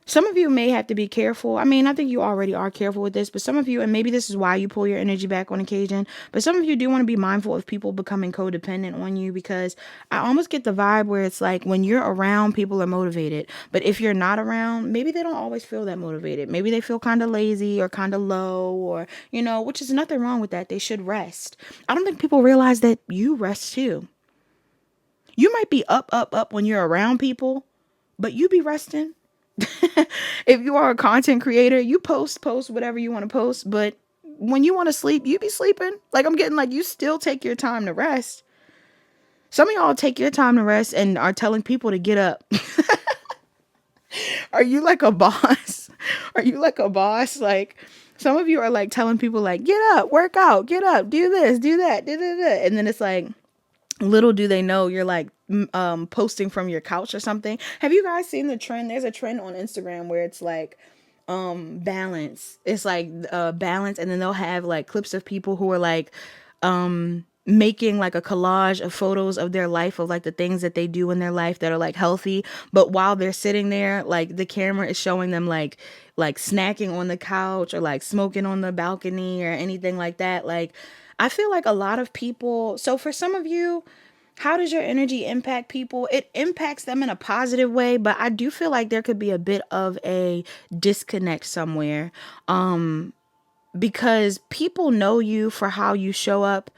some of you may have to be careful. I mean, I think you already are careful with this, but some of you, and maybe this is why you pull your energy back on occasion, but some of you do want to be mindful of people becoming codependent on you, because I almost get the vibe where it's like when you're around, people are motivated. But if you're not around, maybe they don't always feel that motivated. Maybe they feel kind of lazy or kind of low, or, which is nothing wrong with that. They should rest. I don't think people realize that you rest too. You might be up when you're around people, but you be resting. If you are a content creator, you post whatever you want to post, but when you want to sleep, you be sleeping. Like I'm getting like you still take your time to rest. Some of y'all take your time to rest and are telling people to get up. Are you like a boss? Are you like a boss? Like some of you are like telling people like, get up, work out, get up, do this, do that, da, da, da. And then it's like, little do they know you're like posting from your couch or something. Have you guys seen the trend? There's a trend on Instagram where it's like balance. It's like balance, and then they'll have like clips of people who are like making like a collage of photos of their life, of like the things that they do in their life that are like healthy, but while they're sitting there, like the camera is showing them like snacking on the couch or like smoking on the balcony or anything like that. Like I feel like a lot of people, so for some of you, how does your energy impact people? It impacts them in a positive way, but I do feel like there could be a bit of a disconnect somewhere. Because people know you for how you show up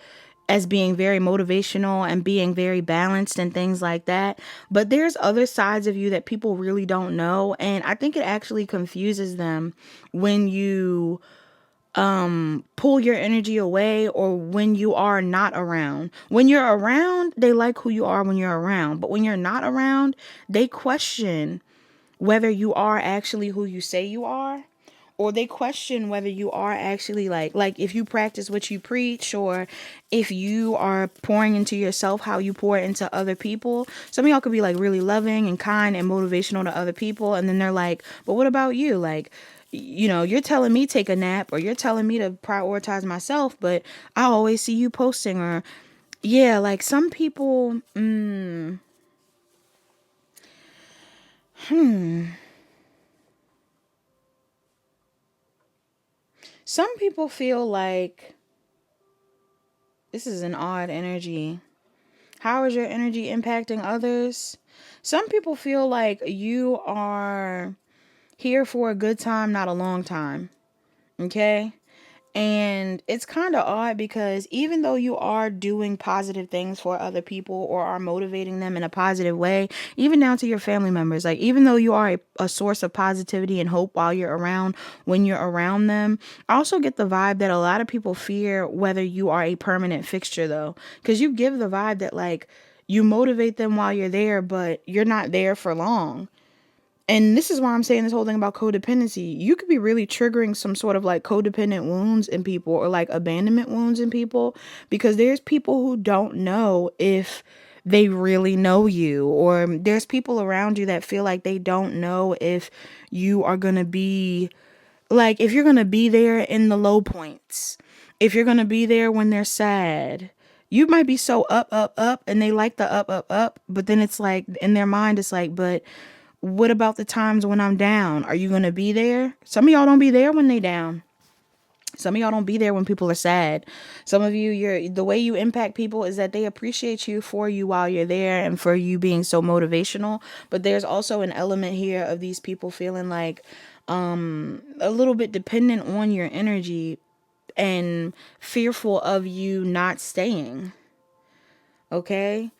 as being very motivational and being very balanced and things like that. But there's other sides of you that people really don't know. And I think it actually confuses them when you pull your energy away or when you are not around. When you're around, they like who you are when you're around. But when you're not around, they question whether you are actually who you say you are, or they question whether you are actually like if you practice what you preach, or if you are pouring into yourself how you pour into other people. Some of y'all could be like really loving and kind and motivational to other people, and then they're like, but what about you? Like, you know, you're telling me take a nap, or you're telling me to prioritize myself, but I always see you posting. Or yeah, like some people some people feel like this is an odd energy. How is your energy impacting others? Some people feel like you are here for a good time, not a long time. Okay? And it's kind of odd because even though you are doing positive things for other people or are motivating them in a positive way, even down to your family members, like even though you are a source of positivity and hope while you're around, when you're around them, I also get the vibe that a lot of people fear whether you are a permanent fixture though, because you give the vibe that like you motivate them while you're there, but you're not there for long. And this is why I'm saying this whole thing about codependency. You could be really triggering some sort of like codependent wounds in people, or like abandonment wounds in people, because there's people who don't know if they really know you, or there's people around you that feel like they don't know if you are going to be like, if you're going to be there in the low points, if you're going to be there when they're sad. You might be so up, up, up, and they like the up, up, up, but then it's like in their mind, it's like, but what about the times when I'm down? Are you going to be there? Some of y'all don't be there when they down. Some of y'all don't be there when people are sad. Some of you, the way you impact people is that they appreciate you for you while you're there and for you being so motivational. But there's also an element here of these people feeling like a little bit dependent on your energy and fearful of you not staying. Okay?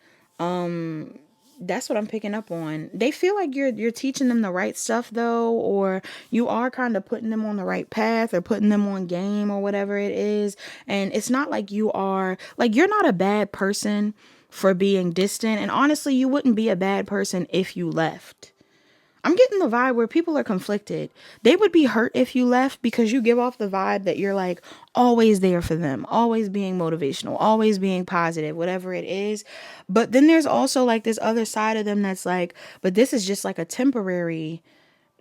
That's what I'm picking up on. They feel like you're teaching them the right stuff though, or you are kind of putting them on the right path or putting them on game or whatever it is. And it's not like you are like, you're not a bad person for being distant. And honestly, you wouldn't be a bad person if you left. I'm getting the vibe where people are conflicted. They would be hurt if you left because you give off the vibe that you're like always there for them, always being motivational, always being positive, whatever it is. But then there's also like this other side of them that's like, but this is just like a temporary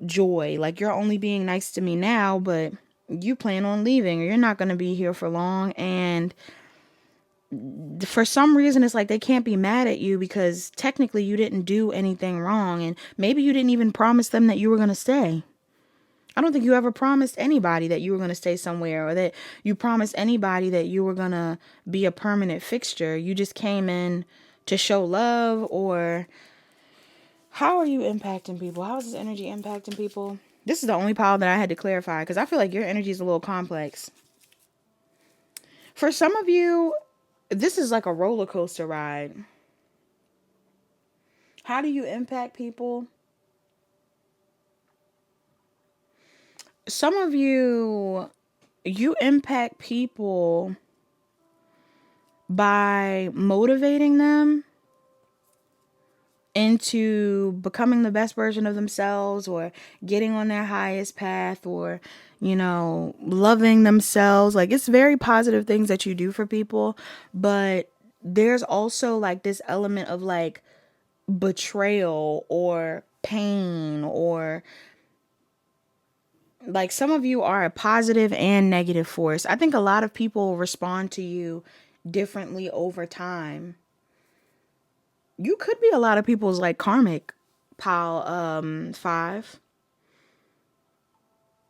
joy. Like you're only being nice to me now, but you plan on leaving, or you're not going to be here for long. And for some reason it's like they can't be mad at you because technically you didn't do anything wrong, and maybe you didn't even promise them that you were going to stay. I don't think you ever promised anybody that you were going to stay somewhere, or that you promised anybody that you were going to be a permanent fixture. You just came in to show love. Or how are you impacting people? How is this energy impacting people? This is the only pile that I had to clarify because I feel like your energy is a little complex. For some of you, this is like a roller coaster ride. How do you impact people? Some of you impact people by motivating them into becoming the best version of themselves, or getting on their highest path, or, you know, loving themselves. Like, it's very positive things that you do for people, but there's also like this element of like betrayal or pain, or like some of you are a positive and negative force. I think a lot of people respond to you differently over time. You could be a lot of people's like karmic pile 5.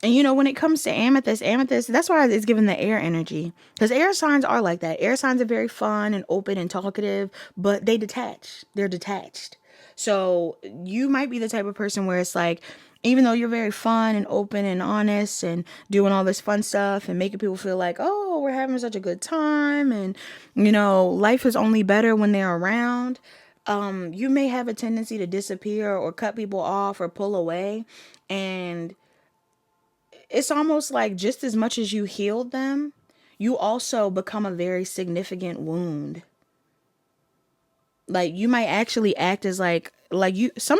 And when it comes to amethyst, that's why it's given the air energy. Because air signs are like that. Air signs are very fun and open and talkative, but they detach. They're detached. So you might be the type of person where it's like, even though you're very fun and open and honest and doing all this fun stuff and making people feel like, oh, we're having such a good time, and life is only better when they're around. You may have a tendency to disappear or cut people off or pull away, and it's almost like just as much as you healed them, you also become a very significant wound. Like you might actually act as like you some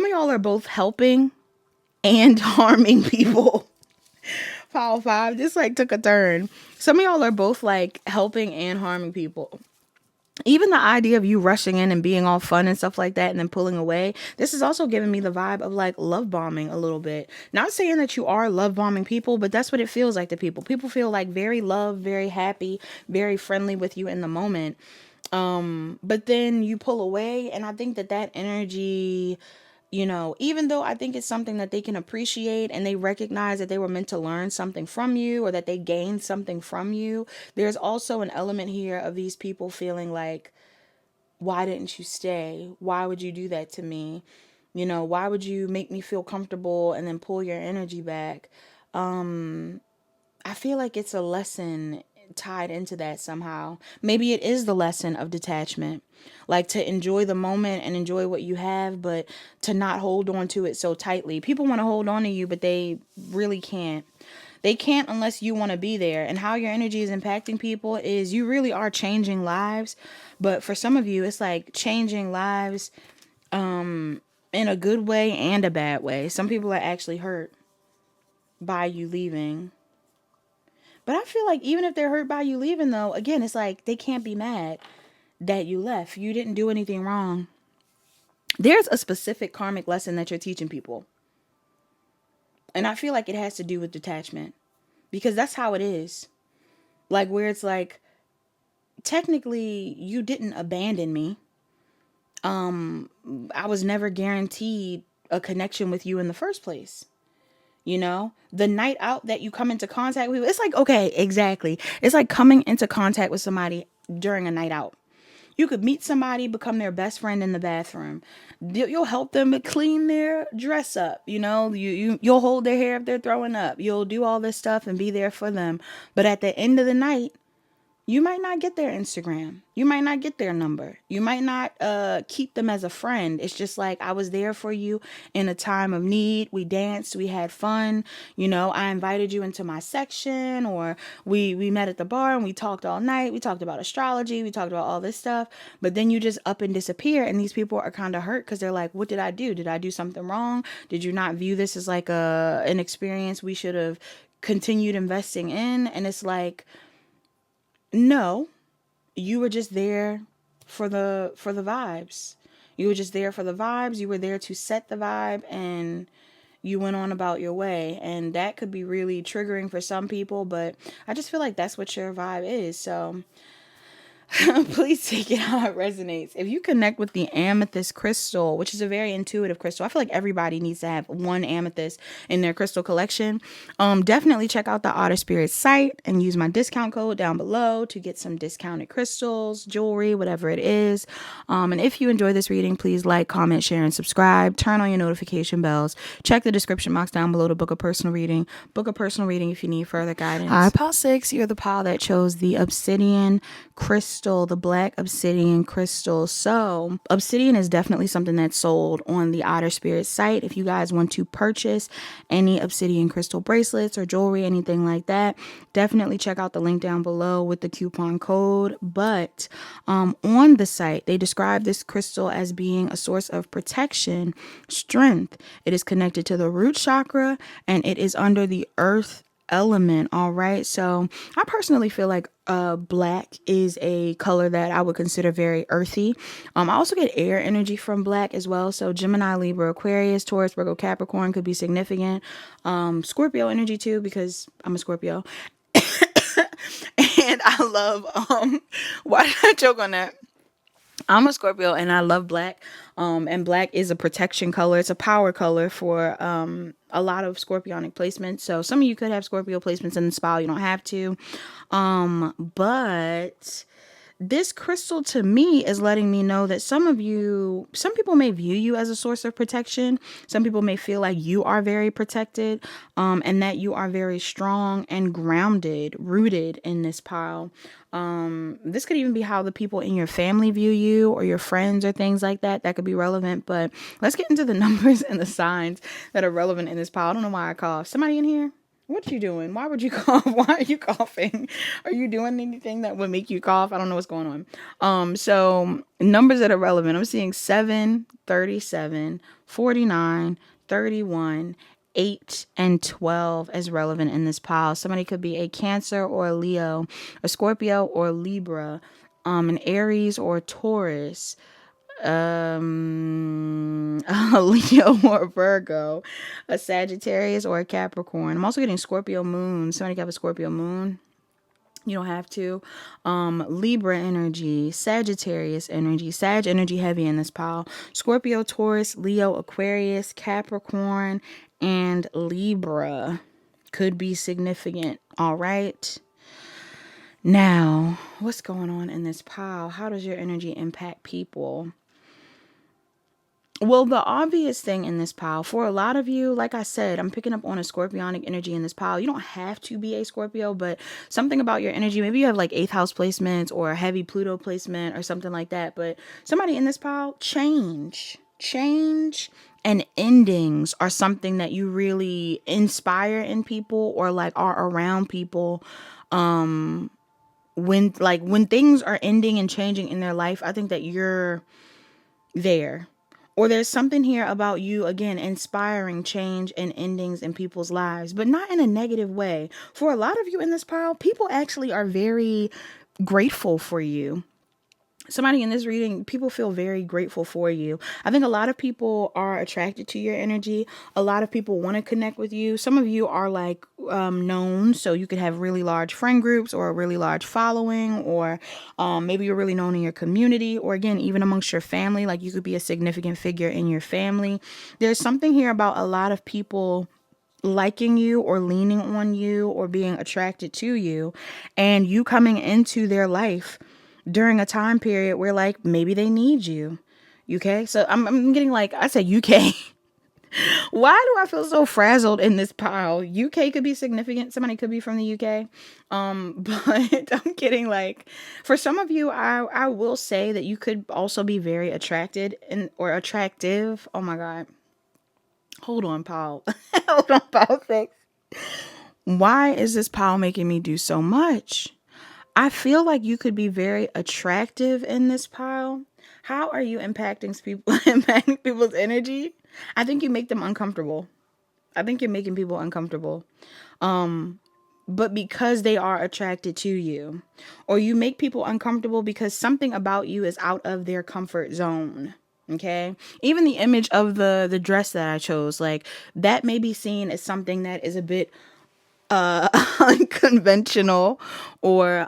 of y'all are both helping and harming people. Power 5 just like took a turn. Some of y'all are both like helping and harming people. Even the idea of you rushing in and being all fun and stuff like that and then pulling away, this is also giving me the vibe of like love bombing a little bit. Not saying that you are love bombing people, but that's what it feels like to people. People feel like very loved, very happy, very friendly with you in the moment. But then you pull away, and I think that energy, even though I think it's something that they can appreciate and they recognize that they were meant to learn something from you or that they gained something from you, there's also an element here of these people feeling like, why didn't you stay? Why would you do that to me? Why would you make me feel comfortable and then pull your energy back? I feel like it's a lesson tied into that somehow. Maybe it is the lesson of detachment. Like to enjoy the moment and enjoy what you have, but to not hold on to it so tightly. People want to hold on to you, but they really can't. They can't unless you want to be there. And how your energy is impacting people is you really are changing lives. But for some of you, it's like changing lives in a good way and a bad way. Some people are actually hurt by you leaving. But I feel like even if they're hurt by you leaving, though, again, it's like they can't be mad that you left. You didn't do anything wrong. There's a specific karmic lesson that you're teaching people. And I feel like it has to do with detachment. Because that's how it is. Like where it's like, technically, you didn't abandon me. I was never guaranteed a connection with you in the first place. The night out that you come into contact with, it's like, okay, exactly. It's like coming into contact with somebody during a night out. You could meet somebody, become their best friend in the bathroom. You'll help them clean their dress up. You'll hold their hair if they're throwing up. You'll do all this stuff and be there for them. But at the end of the night, you might not get their Instagram. You might not get their number. You might not keep them as a friend. It's just like, I was there for you in a time of need. We danced. We had fun. I invited you into my section, or we met at the bar and we talked all night. We talked about astrology. We talked about all this stuff. But then you just up and disappear. And these people are kind of hurt because they're like, what did I do? Did I do something wrong? Did you not view this as like an experience we should have continued investing in? And it's like, no, you were just there for the vibes. You were just there for the vibes. You were there to set the vibe, and you went on about your way. And that could be really triggering for some people, but I just feel like that's what your vibe is. So please take it how it resonates. If you connect with the amethyst crystal, which is a very intuitive crystal, I feel like everybody needs to have one amethyst in their crystal collection. Definitely check out the Otter Spirit site and use my discount code down below to get some discounted crystals, jewelry, whatever it is. And if you enjoy this reading, please like, comment, share, and subscribe. Turn on your notification bells. Check the description box down below to book a personal reading. Book a personal reading if you need further guidance. Hi, pile 6. You're the pile that chose the obsidian crystal, the black obsidian crystal. So obsidian is definitely something that's sold on the Otter Spirit site. If you guys want to purchase any obsidian crystal bracelets or jewelry, anything like that, definitely check out the link down below with the coupon code. But on the site, they describe this crystal as being a source of protection, strength. It is connected to the root chakra, and it is under the earth element. All right, so I personally feel like black is a color that I would consider very earthy. I also get air energy from black as well, so Gemini, Libra, Aquarius, Taurus, Virgo, Capricorn could be significant. Scorpio energy too, because I'm a Scorpio. And I love why did I joke on that? I'm a Scorpio and I love black. And black is a protection color. It's a power color for a lot of scorpionic placements. So some of you could have Scorpio placements in the spell. You don't have to. But this crystal to me is letting me know that some people may view you as a source of protection. Some people may feel like you are very protected, and that you are very strong and grounded, rooted in this pile. This could even be how the people in your family view you or your friends or things like that. That could be relevant. But let's get into the numbers and the signs that are relevant in this pile. I don't know why I coughed. Somebody in here? What you doing? Why would you cough? Why are you coughing? Are you doing anything that would make you cough? I don't know what's going on. So numbers that are relevant. I'm seeing 7, 37, 49, 31, 8, and 12 as relevant in this pile. Somebody could be a Cancer or a Leo, a Scorpio or Libra, an Aries or Taurus, a Leo or a Virgo, a Sagittarius or a Capricorn. I'm also getting Scorpio moon. Somebody have a Scorpio moon. You don't have to. Libra energy, Sagittarius energy, Sag energy heavy in this pile. Scorpio, Taurus, Leo, Aquarius, Capricorn, and Libra could be significant. All right. Now, what's going on in this pile? How does your energy impact people? Well, the obvious thing in this pile, for a lot of you, like I said, I'm picking up on a scorpionic energy in this pile. You don't have to be a Scorpio, but something about your energy, maybe you have like 8th house placements or a heavy Pluto placement or something like that. But somebody in this pile, change and endings are something that you really inspire in people or like are around people. When things are ending and changing in their life, I think that you're there. Or there's something here about you, again, inspiring change and endings in people's lives, but not in a negative way. For a lot of you in this pile, people actually are very grateful for you. Somebody in this reading, people feel very grateful for you. I think a lot of people are attracted to your energy. A lot of people want to connect with you. Some of you are like known, so you could have really large friend groups or a really large following, or maybe you're really known in your community, or again, even amongst your family. Like you could be a significant figure in your family. There's something here about a lot of people liking you or leaning on you or being attracted to you, and you coming into their life during a time period where like maybe they need you. UK. So I'm getting like, I said UK. Why do I feel so frazzled in this pile? UK could be significant. Somebody could be from the UK. But I'm getting like, for some of you, I will say that you could also be very attracted and or attractive. Oh my God. Hold on, Paul. Hold on, Paul 6. Why is this pile making me do so much? I feel like you could be very attractive in this pile. How are you impacting people, impacting people's energy? I think you make them uncomfortable. I think you're making people uncomfortable. But because they are attracted to you, or you make people uncomfortable because something about you is out of their comfort zone. Okay. Even the image of the dress that I chose, like that may be seen as something that is a bit unconventional, or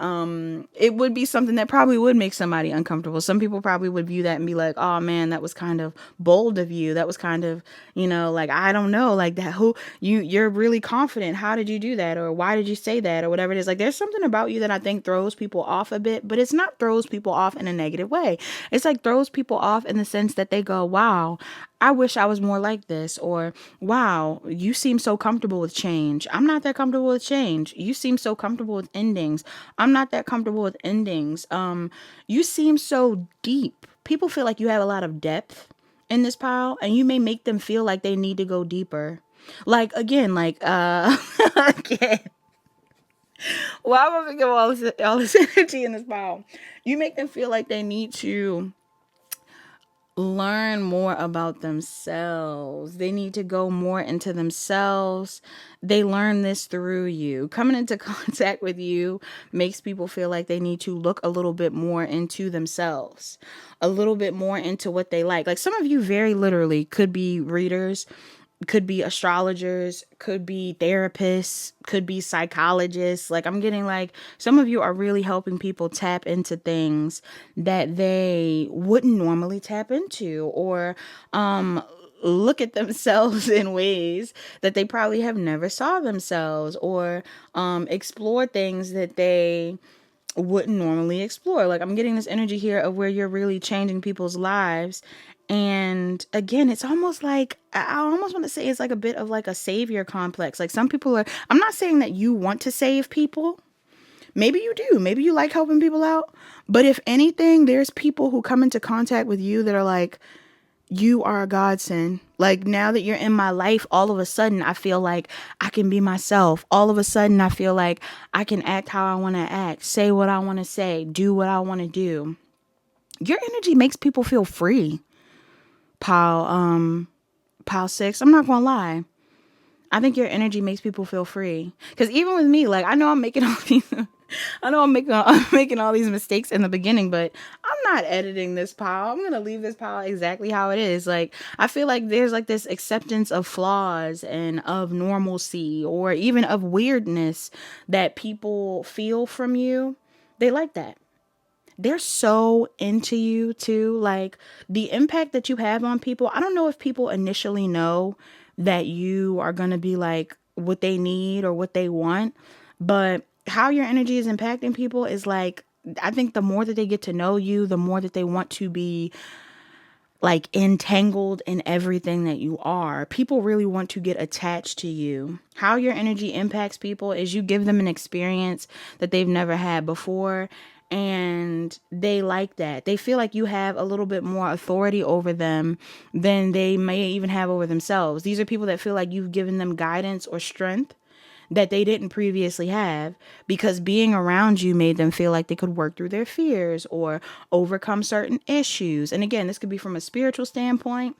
it would be something that probably would make somebody uncomfortable. Some people probably would view that and be like, oh man, that was kind of bold of you, that was kind of, like, I don't know, like that, who you're really confident, how did you do that, or why did you say that, or whatever it is. Like there's something about you that I think throws people off a bit, but it's not throws people off in a negative way. It's like throws people off in the sense that they go, wow, I wish I was more like this, or wow, you seem so comfortable with change. I'm not that comfortable with change. You seem so comfortable with endings. I'm not that comfortable with endings. You seem so deep. People feel like you have a lot of depth in this pile, and you may make them feel like they need to go deeper. Like again, again. Why am I thinking of all this energy in this pile? You make them feel like they need to learn more about themselves. They need to go more into themselves. They learn this through you. Coming into contact with you makes people feel like they need to look a little bit more into themselves, a little bit more into what they like. Like some of you very literally could be readers Could be astrologers, could be therapists, could be psychologists. Like, I'm getting like some of you are really helping people tap into things that they wouldn't normally tap into, or look at themselves in ways that they probably have never saw themselves, or explore things that they wouldn't normally explore. Like, I'm getting this energy here of where you're really changing people's lives. And again, it's almost like, I almost want to say it's like a bit of like a savior complex. Like, some people are, I'm not saying that you want to save people. Maybe you do. Maybe you like helping people out. But if anything, there's people who come into contact with you that are like, you are a godsend. Like, now that you're in my life, all of a sudden I feel like I can be myself. All of a sudden I feel like I can act how I want to act, say what I want to say, do what I want to do. Your energy makes people feel free. Pile 6, I'm not gonna lie. I think your energy makes people feel free. Because even with me, like, I know I'm making all these, I'm making all these mistakes in the beginning, but I'm not editing this pile. I'm gonna leave this pile exactly how it is. Like, I feel like there's like this acceptance of flaws and of normalcy, or even of weirdness, that people feel from you. They like that. They're so into you too. Like, the impact that you have on people. I don't know if people initially know that you are going to be like what they need or what they want, but how your energy is impacting people is like, I think the more that they get to know you, the more that they want to be like entangled in everything that you are. People really want to get attached to you. How your energy impacts people is you give them an experience that they've never had before, and they like that. They feel like you have a little bit more authority over them than they may even have over themselves. These are people that feel like you've given them guidance or strength that they didn't previously have, because being around you made them feel like they could work through their fears or overcome certain issues. And again, this could be from a spiritual standpoint.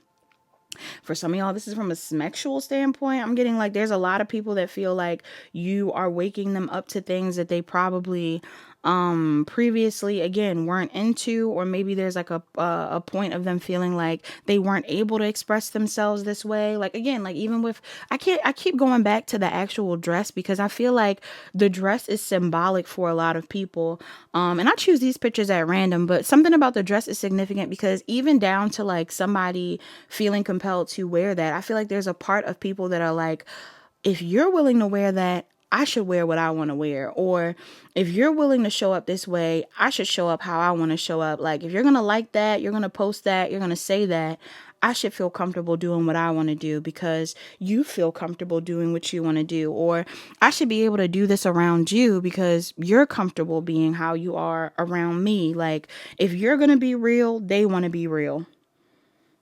For some of y'all, this is from a sexual standpoint. I'm getting like there's a lot of people that feel like you are waking them up to things that they probably previously, again, weren't into, or maybe there's like a point of them feeling like they weren't able to express themselves this way. Like, again, like, even with, I keep going back to the actual dress, because I feel like the dress is symbolic for a lot of people. And I choose these pictures at random, but something about the dress is significant, because even down to like somebody feeling compelled to wear that, I feel like there's a part of people that are like, if you're willing to wear that, I should wear what I want to wear. Or if you're willing to show up this way, I should show up how I want to show up. Like, if you're going to like that, you're going to post that, you're going to say that, I should feel comfortable doing what I want to do because you feel comfortable doing what you want to do. Or I should be able to do this around you because you're comfortable being how you are around me. Like, if you're going to be real, they want to be real.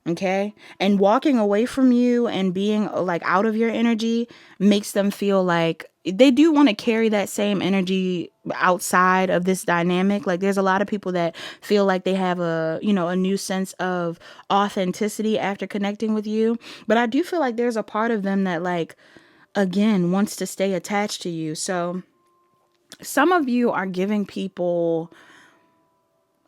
Okay. And walking away from you and being like out of your energy makes them feel like they do want to carry that same energy outside of this dynamic. Like, there's a lot of people that feel like they have a new sense of authenticity after connecting with you. But I do feel like there's a part of them that, like, again, wants to stay attached to you. So some of you are giving people,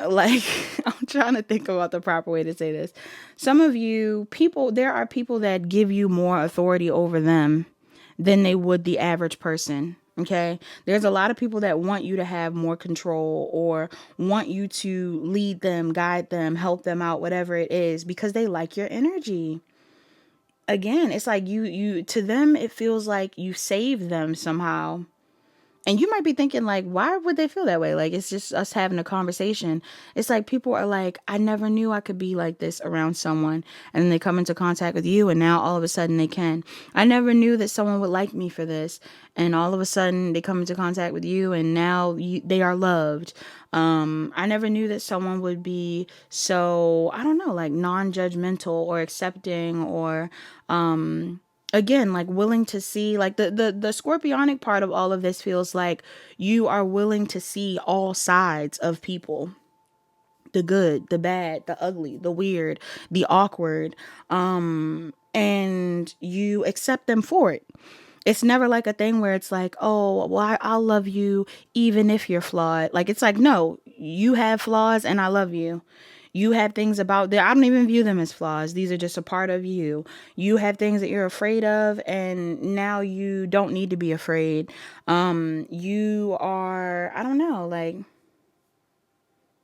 like, I'm trying to think about the proper way to say this. Some of you people, there are people that give you more authority over them than they would the average person. Okay. There's a lot of people that want you to have more control, or want you to lead them, guide them, help them out, whatever it is, because they like your energy. Again, it's like you to them, it feels like you saved them somehow. And you might be thinking, like, why would they feel that way? Like, it's just us having a conversation. It's like people are like, I never knew I could be like this around someone. And then they come into contact with you, and now all of a sudden they can. I never knew that someone would like me for this. And all of a sudden they come into contact with you, and now they are loved. I never knew that someone would be so, I don't know, like non-judgmental or accepting, or again, like willing to see, like the scorpionic part of all of this feels like you are willing to see all sides of people, the good, the bad, the ugly, the weird, the awkward, and you accept them for it. It's never like a thing where it's like, oh, well, I'll love you even if you're flawed. Like, it's like, no, you have flaws and I love you. You have things about that. I don't even view them as flaws. These are just a part of you. You have things that you're afraid of, and now you don't need to be afraid. You are, I don't know, like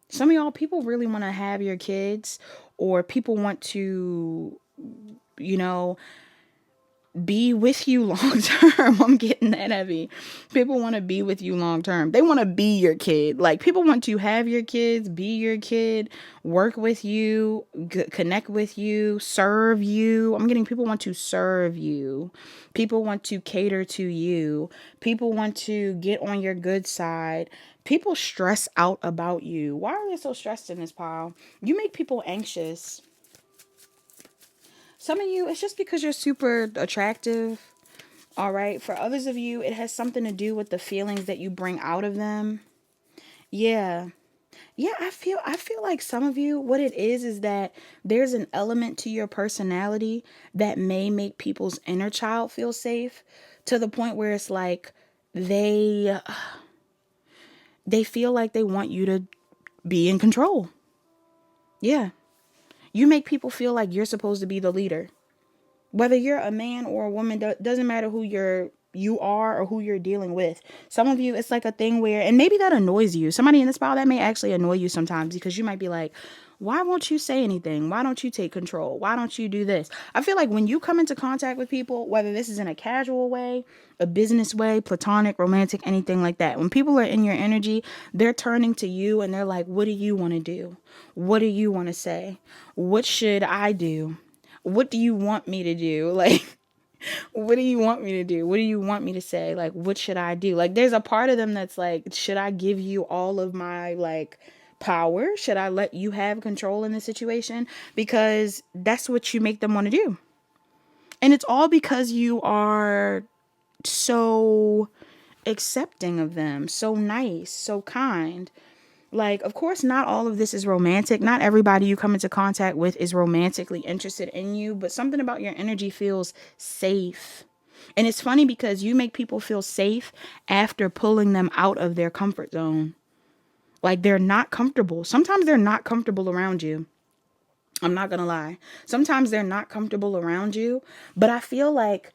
some of y'all, people really want to have your kids, or people want to, you know, be with you long term. I'm getting that heavy. People want to be with you long term. They want to be your kid. Like, people want to have your kids, be your kid, work with you, connect with you, serve you. I'm getting people want to serve you. People want to cater to you. People want to get on your good side. People stress out about you. Why are they so stressed in this pile? You make people anxious. Some of you, it's just because you're super attractive. All right. For others of you, it has something to do with the feelings that you bring out of them. Yeah. Yeah, I feel like some of you, what it is that there's an element to your personality that may make people's inner child feel safe, to the point where it's like they they feel like they want you to be in control. Yeah. You make people feel like you're supposed to be the leader. Whether you're a man or a woman, doesn't matter who you are or who you're dealing with. Some of you, it's like a thing where, and maybe that annoys you. Somebody in this file, that may actually annoy you sometimes, because you might be like, why won't you say anything? Why don't you take control? Why don't you do this? I feel like when you come into contact with people, whether this is in a casual way, a business way, platonic, romantic, anything like that, when people are in your energy, they're turning to you and they're like, what do you want to do? What do you want to say? What should I do? What do you want me to do? Like, what do you want me to do? What do you want me to say? Like, what should I do? Like, there's a part of them that's like, should I give you all of my, like, power? Should I let you have control in the situation? Because that's what you make them want to do. And it's all because you are so accepting of them, so nice, so kind. Like, of course, not all of this is romantic. Not everybody you come into contact with is romantically interested in you, but something about your energy feels safe. And it's funny because you make people feel safe after pulling them out of their comfort zone. Like, they're not comfortable. Sometimes they're not comfortable around you. I'm not going to lie. Sometimes they're not comfortable around you, but I feel like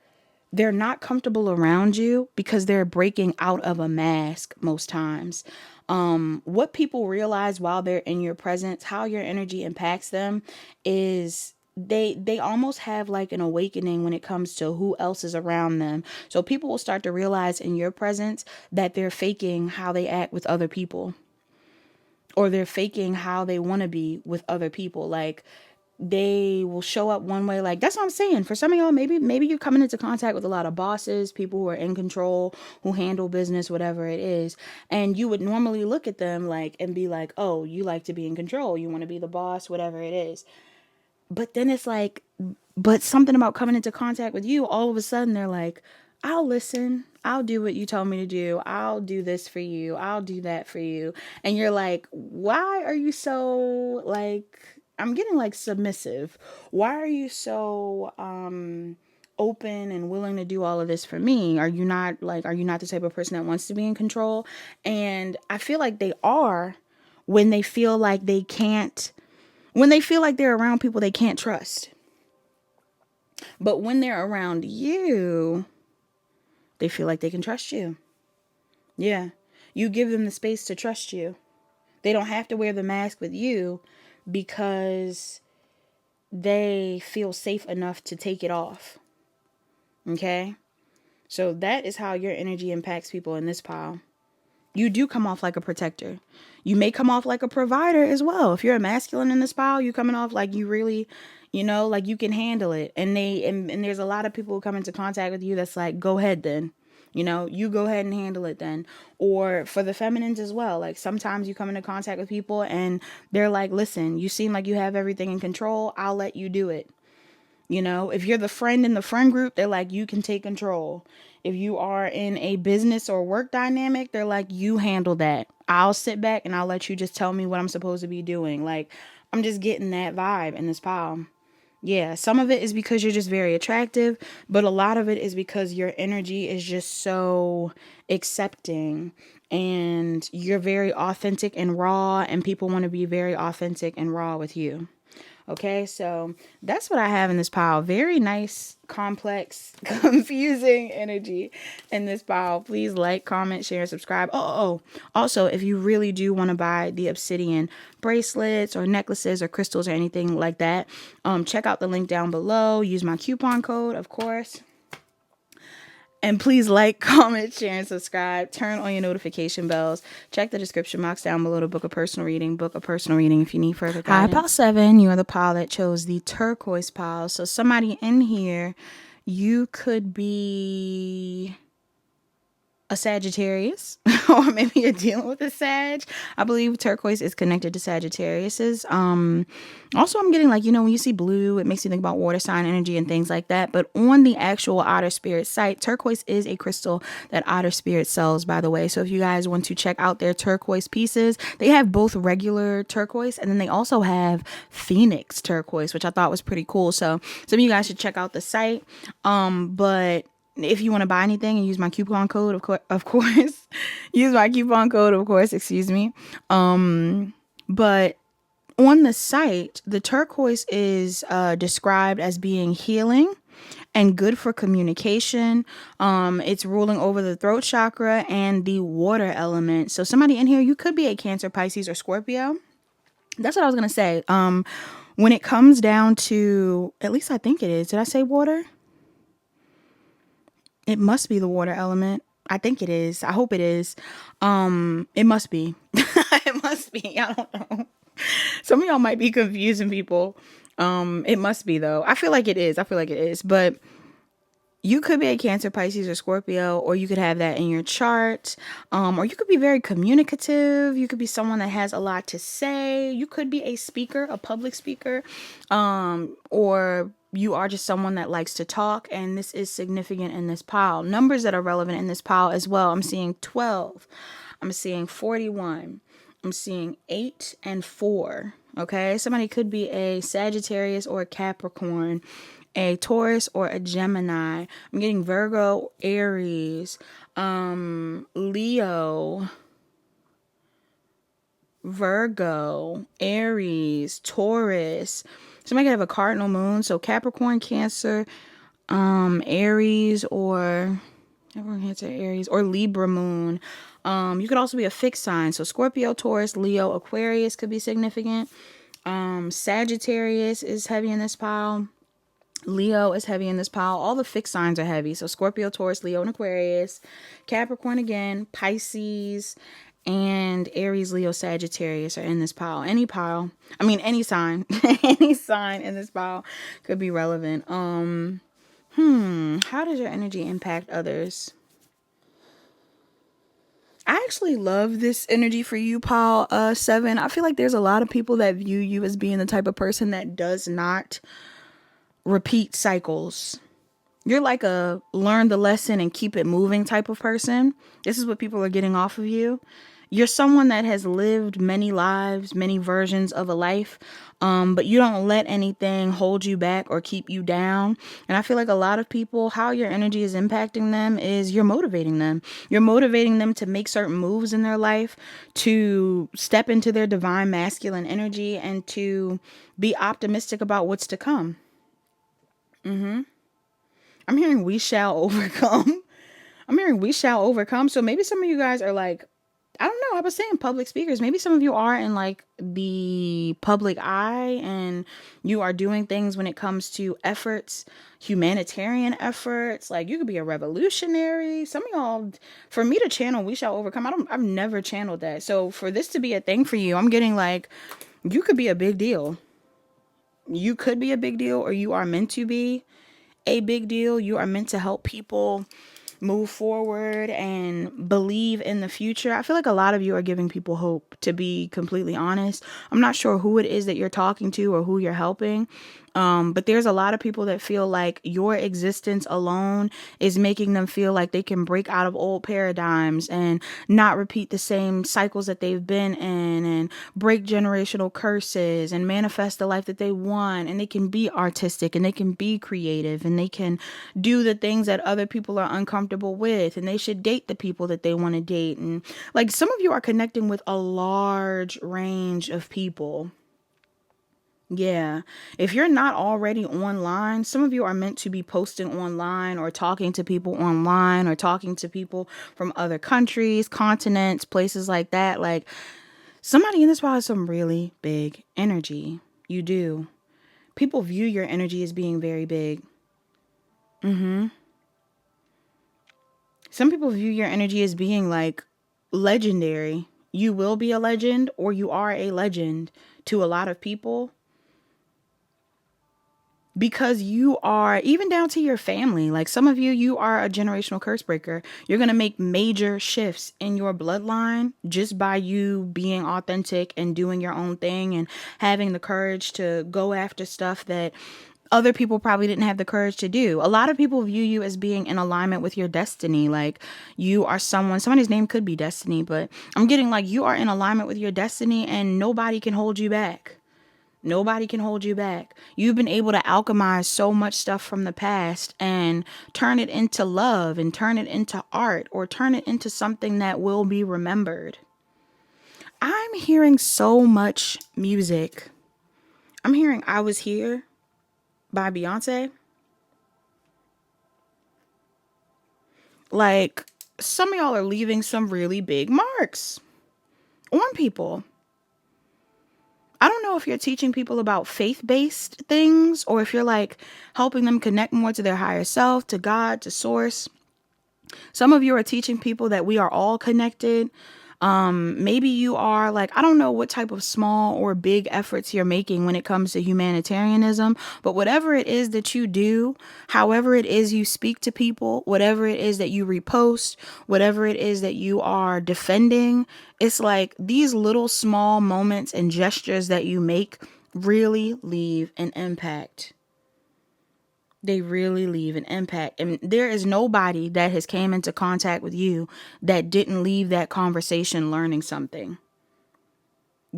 they're not comfortable around you because they're breaking out of a mask most times. What people realize while they're in your presence, how your energy impacts them, is they almost have like an awakening when it comes to who else is around them. So people will start to realize in your presence that they're faking how they act with other people, or they're faking how they want to be with other people. Like, they will show up one way. Like, that's what I'm saying. For some of y'all, maybe you're coming into contact with a lot of bosses, people who are in control, who handle business, whatever it is. And you would normally look at them like and be like, oh, you like to be in control. You want to be the boss, whatever it is. But then it's like, but something about coming into contact with you, all of a sudden they're like, I'll listen. I'll do what you told me to do. I'll do this for you. I'll do that for you. And you're like, why are you so, like, I'm getting like submissive. Why are you so open and willing to do all of this for me? Are you not the type of person that wants to be in control? And I feel like they are, when they feel like they can't, when they feel like they're around people they can't trust. But when they're around you, they feel like they can trust you. Yeah. You give them the space to trust you. They don't have to wear the mask with you because they feel safe enough to take it off. Okay? So that is how your energy impacts people in this pile. You do come off like a protector. You may come off like a provider as well. If you're a masculine in this pile, you coming off like you really, like you can handle it. And there's a lot of people who come into contact with you that's like, go ahead then. You go ahead and handle it then. Or for the feminines as well. Like, sometimes you come into contact with people and they're like, listen, you seem like you have everything in control. I'll let you do it. If you're the friend in the friend group, they're like, you can take control. If you are in a business or work dynamic, they're like, you handle that. I'll sit back and I'll let you just tell me what I'm supposed to be doing. Like, I'm just getting that vibe in this pile. Yeah, some of it is because you're just very attractive, but a lot of it is because your energy is just so accepting and you're very authentic and raw, and people want to be very authentic and raw with you. Okay, so that's what I have in this pile. Very nice, complex, confusing energy in this pile. Please like, comment, share, and subscribe. Also, if you really do want to buy the obsidian bracelets or necklaces or crystals or anything like that, check out the link down below. Use my coupon code, of course. And please like, comment, share, and subscribe. Turn on your notification bells. Check the description box down below to book a personal reading. Book a personal reading if you need further guidance. Hi, pile 7. You are the pile that chose the turquoise pile. So somebody in here, you could be a Sagittarius, or maybe you're dealing with a Sag. I believe turquoise is connected to Sagittarius's. Also, I'm getting like, when you see blue, it makes you think about water sign energy and things like that. But on the actual Otter Spirit site, turquoise is a crystal that Otter Spirit sells, by the way. So if you guys want to check out their turquoise pieces, they have both regular turquoise, and then they also have Phoenix turquoise, which I thought was pretty cool. So some of you guys should check out the site. But if you want to buy anything and use my coupon code, of course, use my coupon code, of course, excuse me. But on the site, the turquoise is described as being healing and good for communication. It's ruling over the throat chakra and the water element. So somebody in here, you could be a Cancer, Pisces, or Scorpio. That's what I was going to say. When it comes down to, at least I think it is. Did I say water? It must be the water element. I think it is. I hope it is. It must be. It must be. I don't know. Some of y'all might be confusing people. It must be though. I feel like it is. But you could be a Cancer, Pisces, or Scorpio, or you could have that in your chart. Or you could be very communicative. You could be someone that has a lot to say. You could be a speaker, a public speaker, or you are just someone that likes to talk, and this is significant in this pile. Numbers that are relevant in this pile as well. I'm seeing 12. I'm seeing 41. I'm seeing 8 and 4. Okay, somebody could be a Sagittarius or a Capricorn, a Taurus or a Gemini. I'm getting Virgo, Aries, Leo, Virgo, Aries, Taurus. Somebody could have a cardinal moon. So Capricorn, Cancer, Aries, or Libra moon. You could also be a fixed sign. So Scorpio, Taurus, Leo, Aquarius could be significant. Sagittarius is heavy in this pile. Leo is heavy in this pile. All the fixed signs are heavy. So Scorpio, Taurus, Leo, and Aquarius. Capricorn again, Pisces, and Aries, Leo, Sagittarius are in this pile. Any sign, any sign in this pile could be relevant. How does your energy impact others? I actually love this energy for you, pile 7. I feel like there's a lot of people that view you as being the type of person that does not repeat cycles. You're like a learn the lesson and keep it moving type of person. This is what people are getting off of you. You're someone that has lived many lives, many versions of a life, but you don't let anything hold you back or keep you down. And I feel like a lot of people, how your energy is impacting them is you're motivating them. You're motivating them to make certain moves in their life, to step into their divine masculine energy, and to be optimistic about what's to come. I'm hearing we shall overcome. So maybe some of you guys are like, I don't know. I was saying public speakers. Maybe some of you are in like the public eye, and you are doing things when it comes to efforts, humanitarian efforts. Like you could be a revolutionary. Some of y'all, for me to channel we shall overcome, I've never channeled that. So for this to be a thing for you, I'm getting like, you could be a big deal. You could be a big deal, or you are meant to be a big deal. You are meant to help people move forward and believe in the future. I feel like a lot of you are giving people hope, to be completely honest. I'm not sure who it is that you're talking to or who you're helping, But there's a lot of people that feel like your existence alone is making them feel like they can break out of old paradigms and not repeat the same cycles that they've been in, and break generational curses and manifest the life that they want. And they can be artistic, and they can be creative, and they can do the things that other people are uncomfortable with, and they should date the people that they want to date. And like, some of you are connecting with a large range of people. Yeah. If you're not already online, some of you are meant to be posting online, or talking to people online, or talking to people from other countries, continents, places like that. Like, somebody in this world has some really big energy. You do. People view your energy as being very big. Some people view your energy as being like legendary. You will be a legend, or you are a legend to a lot of people, because you are, even down to your family. Like, some of you, you are a generational curse breaker. You're going to make major shifts in your bloodline just by you being authentic and doing your own thing, and having the courage to go after stuff that other people probably didn't have the courage to do. A lot of people view you as being in alignment with your destiny. Like, you are somebody's name could be Destiny, but I'm getting like you are in alignment with your destiny, and nobody can hold you back. Nobody can hold you back. You've been able to alchemize so much stuff from the past and turn it into love, and turn it into art, or turn it into something that will be remembered. I'm hearing so much music. I'm hearing I Was Here by Beyonce. Like, some of y'all are leaving some really big marks on people. I don't know if you're teaching people about faith-based things, or if you're like helping them connect more to their higher self, to God, to source. Some of you are teaching people that we are all connected. Maybe you are like, I don't know what type of small or big efforts you're making when it comes to humanitarianism, but whatever it is that you do, however it is you speak to people, whatever it is that you repost, whatever it is that you are defending, it's like these little small moments and gestures that you make really leave an impact. They really leave an impact. And there is nobody that has came into contact with you that didn't leave that conversation learning something,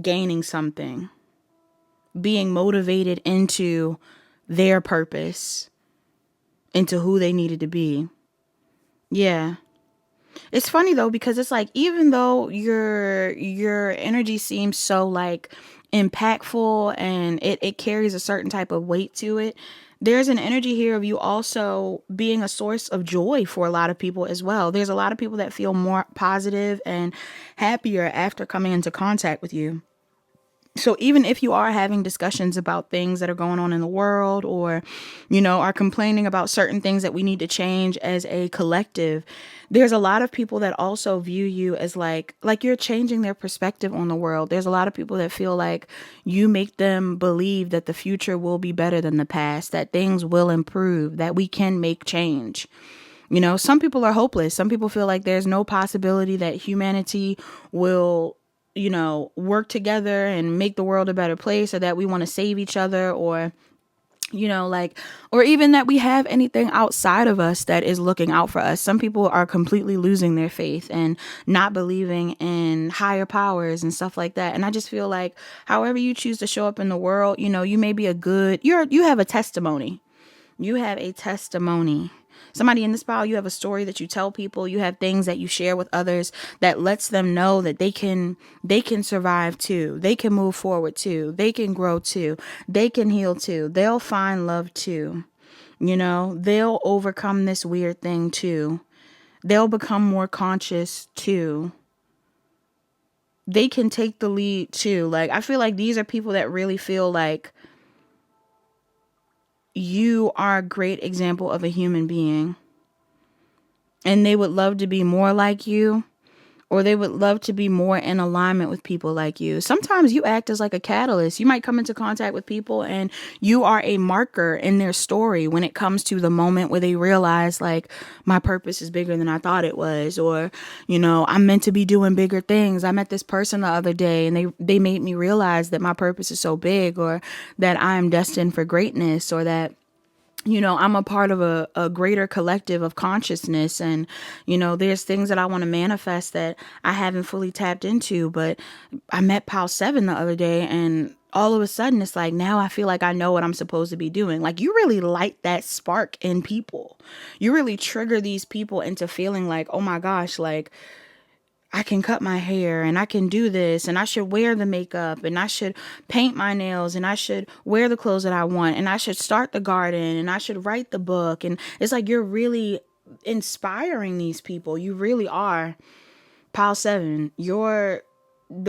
gaining something, being motivated into their purpose, into who they needed to be. Yeah. It's funny though, because it's like, even though your energy seems so like impactful, and it carries a certain type of weight to it, there's an energy here of you also being a source of joy for a lot of people as well. There's a lot of people that feel more positive and happier after coming into contact with you. So even if you are having discussions about things that are going on in the world, or, are complaining about certain things that we need to change as a collective, there's a lot of people that also view you as like you're changing their perspective on the world. There's a lot of people that feel like you make them believe that the future will be better than the past, that things will improve, that we can make change. Some people are hopeless. Some people feel like there's no possibility that humanity will, work together and make the world a better place, or that we want to save each other, or, or even that we have anything outside of us that is looking out for us. Some people are completely losing their faith and not believing in higher powers and stuff like that. And I just feel like however you choose to show up in the world, you may be you have a testimony. You have a testimony. Somebody in this file, you have a story that you tell people. You have things that you share with others that lets them know that they can survive too. They can move forward too. They can grow too. They can heal too. They'll find love too. They'll overcome this weird thing too. They'll become more conscious too. They can take the lead too. Like, I feel like these are people that really feel like you are a great example of a human being, and they would love to be more like you, or they would love to be more in alignment with people like you. Sometimes you act as like a catalyst. You might come into contact with people and you are a marker in their story when it comes to the moment where they realize like my purpose is bigger than I thought it was, or, you know, I'm meant to be doing bigger things. I met this person the other day and they made me realize that my purpose is so big, or that I am destined for greatness, or that, you know, I'm a part of a greater collective of consciousness. And, you know, there's things that I want to manifest that I haven't fully tapped into. But I met Pal 7 the other day, and all of a sudden it's like, now I feel like I know what I'm supposed to be doing. Like, you really light that spark in people. You really trigger these people into feeling like, oh my gosh, like, I can cut my hair and I can do this, and I should wear the makeup, and I should paint my nails, and I should wear the clothes that I want, and I should start the garden, and I should write the book. And it's like, you're really inspiring these people. You really are. Pile 7, the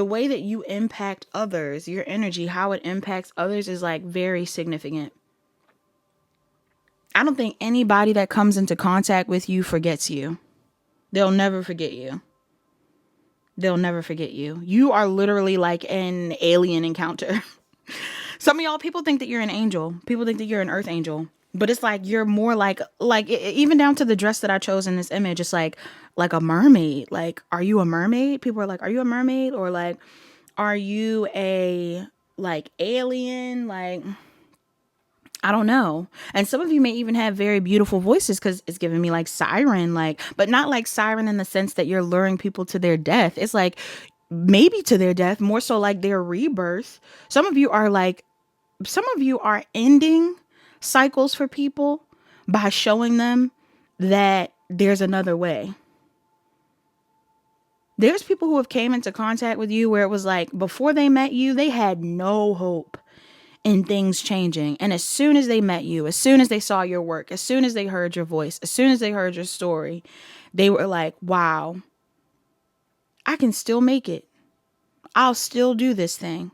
way that you impact others, your energy, how it impacts others is like very significant. I don't think anybody that comes into contact with you forgets you. They'll never forget you. They'll never forget you. You are literally like an alien encounter. Some of y'all, people think that you're an angel. People think that you're an earth angel. But it's like, you're more like even down to the dress that I chose in this image, it's like a mermaid. Like, are you a mermaid? People are like, are you a mermaid? Or like, are you a like alien? Like, I don't know. And some of you may even have very beautiful voices, because it's giving me like siren, like, but not like siren in the sense that you're luring people to their death. It's like maybe to their death, more so like their rebirth. Some of you are ending cycles for people by showing them that there's another way. There's people who have came into contact with you where it was like, before they met you, they had no hope in things changing. And as soon as they met you, as soon as they saw your work, as soon as they heard your voice, as soon as they heard your story, they were like, wow, I can still make it. I'll still do this thing.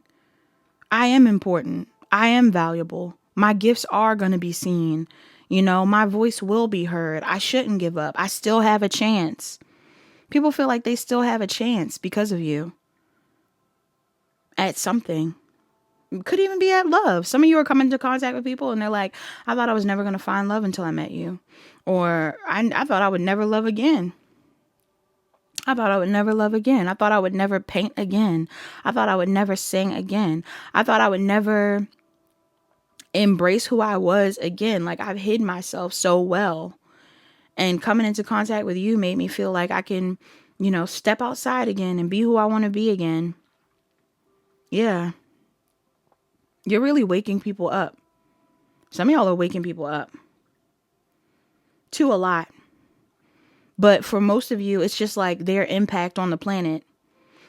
I am important. I am valuable. My gifts are going to be seen. You know, my voice will be heard. I shouldn't give up. I still have a chance. People feel like they still have a chance because of you at something. Could even be at love. Some of you are coming into contact with people and they're like, I thought I was never going to find love until I met you. Or I thought I would never love again. I thought I would never love again. I thought I would never paint again. I thought I would never sing again. I thought I would never embrace who I was again. Like, I've hid myself so well. And coming into contact with you made me feel like I can, you know, step outside again and be who I want to be again. Yeah. You're really waking people up. Some of y'all are waking people up to a lot. But for most of you, it's just like their impact on the planet.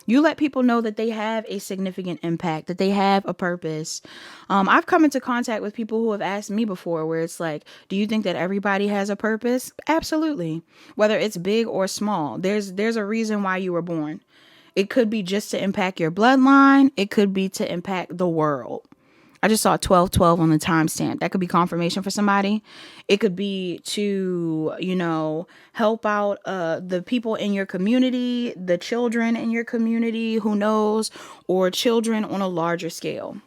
You let people know that they have a significant impact, that they have a purpose. I've come into contact with people who have asked me before where it's like, do you think that everybody has a purpose? Absolutely. Whether it's big or small, there's a reason why you were born. It could be just to impact your bloodline. It could be to impact the world. I just saw 1212 on the timestamp. That could be confirmation for somebody. It could be to, you know, help out the people in your community, the children in your community, who knows, or children on a larger scale.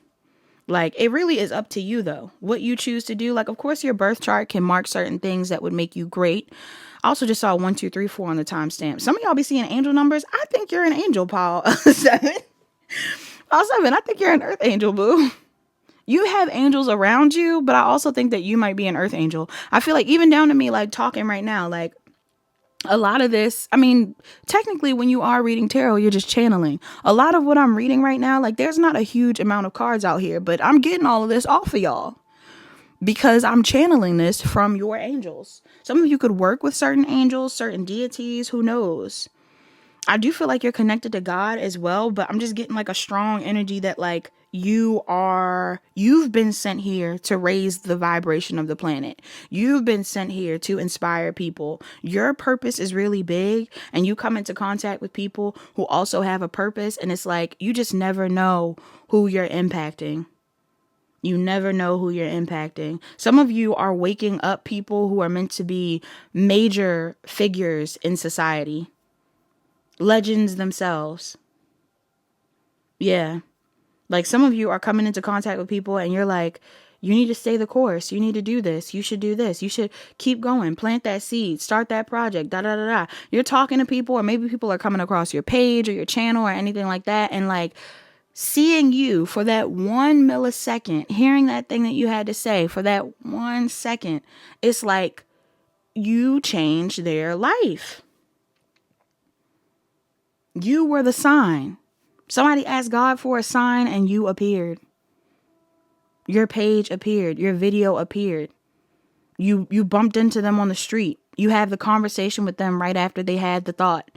Like, it really is up to you, though, what you choose to do. Like, of course, your birth chart can mark certain things that would make you great. I also just saw 1, 2, 3, 4 on the timestamp. Some of y'all be seeing angel numbers. I think you're an angel, Paul. 7. Paul 7, I think you're an earth angel, boo. You have angels around you, but I also think that you might be an earth angel. I feel like even down to me, like talking right now, like a lot of this, I mean, technically when you are reading tarot, you're just channeling. A lot of what I'm reading right now, like there's not a huge amount of cards out here, but I'm getting all of this off of y'all because I'm channeling this from your angels. Some of you could work with certain angels, certain deities, who knows? I do feel like you're connected to God as well, but I'm just getting like a strong energy that like you've been sent here to raise the vibration of the planet. You've been sent here to inspire people. Your purpose is really big, and you come into contact with people who also have a purpose, and it's like you just never know who you're impacting. You never know who you're impacting. Some of you are waking up people who are meant to be major figures in society. legends themselves. Yeah. Like some of you are coming into contact with people and you're like, you need to stay the course. You need to do this. You should do this. You should keep going. Plant that seed. Start that project. Da da da da. You're talking to people, or maybe people are coming across your page or your channel or anything like that. And like seeing you for that 1 millisecond, hearing that thing that you had to say for that 1 second, it's like you changed their life. You were the sign. Somebody asked God for a sign and you appeared. Your page appeared. Your video appeared. You bumped into them on the street. You have the conversation with them right after they had the thought.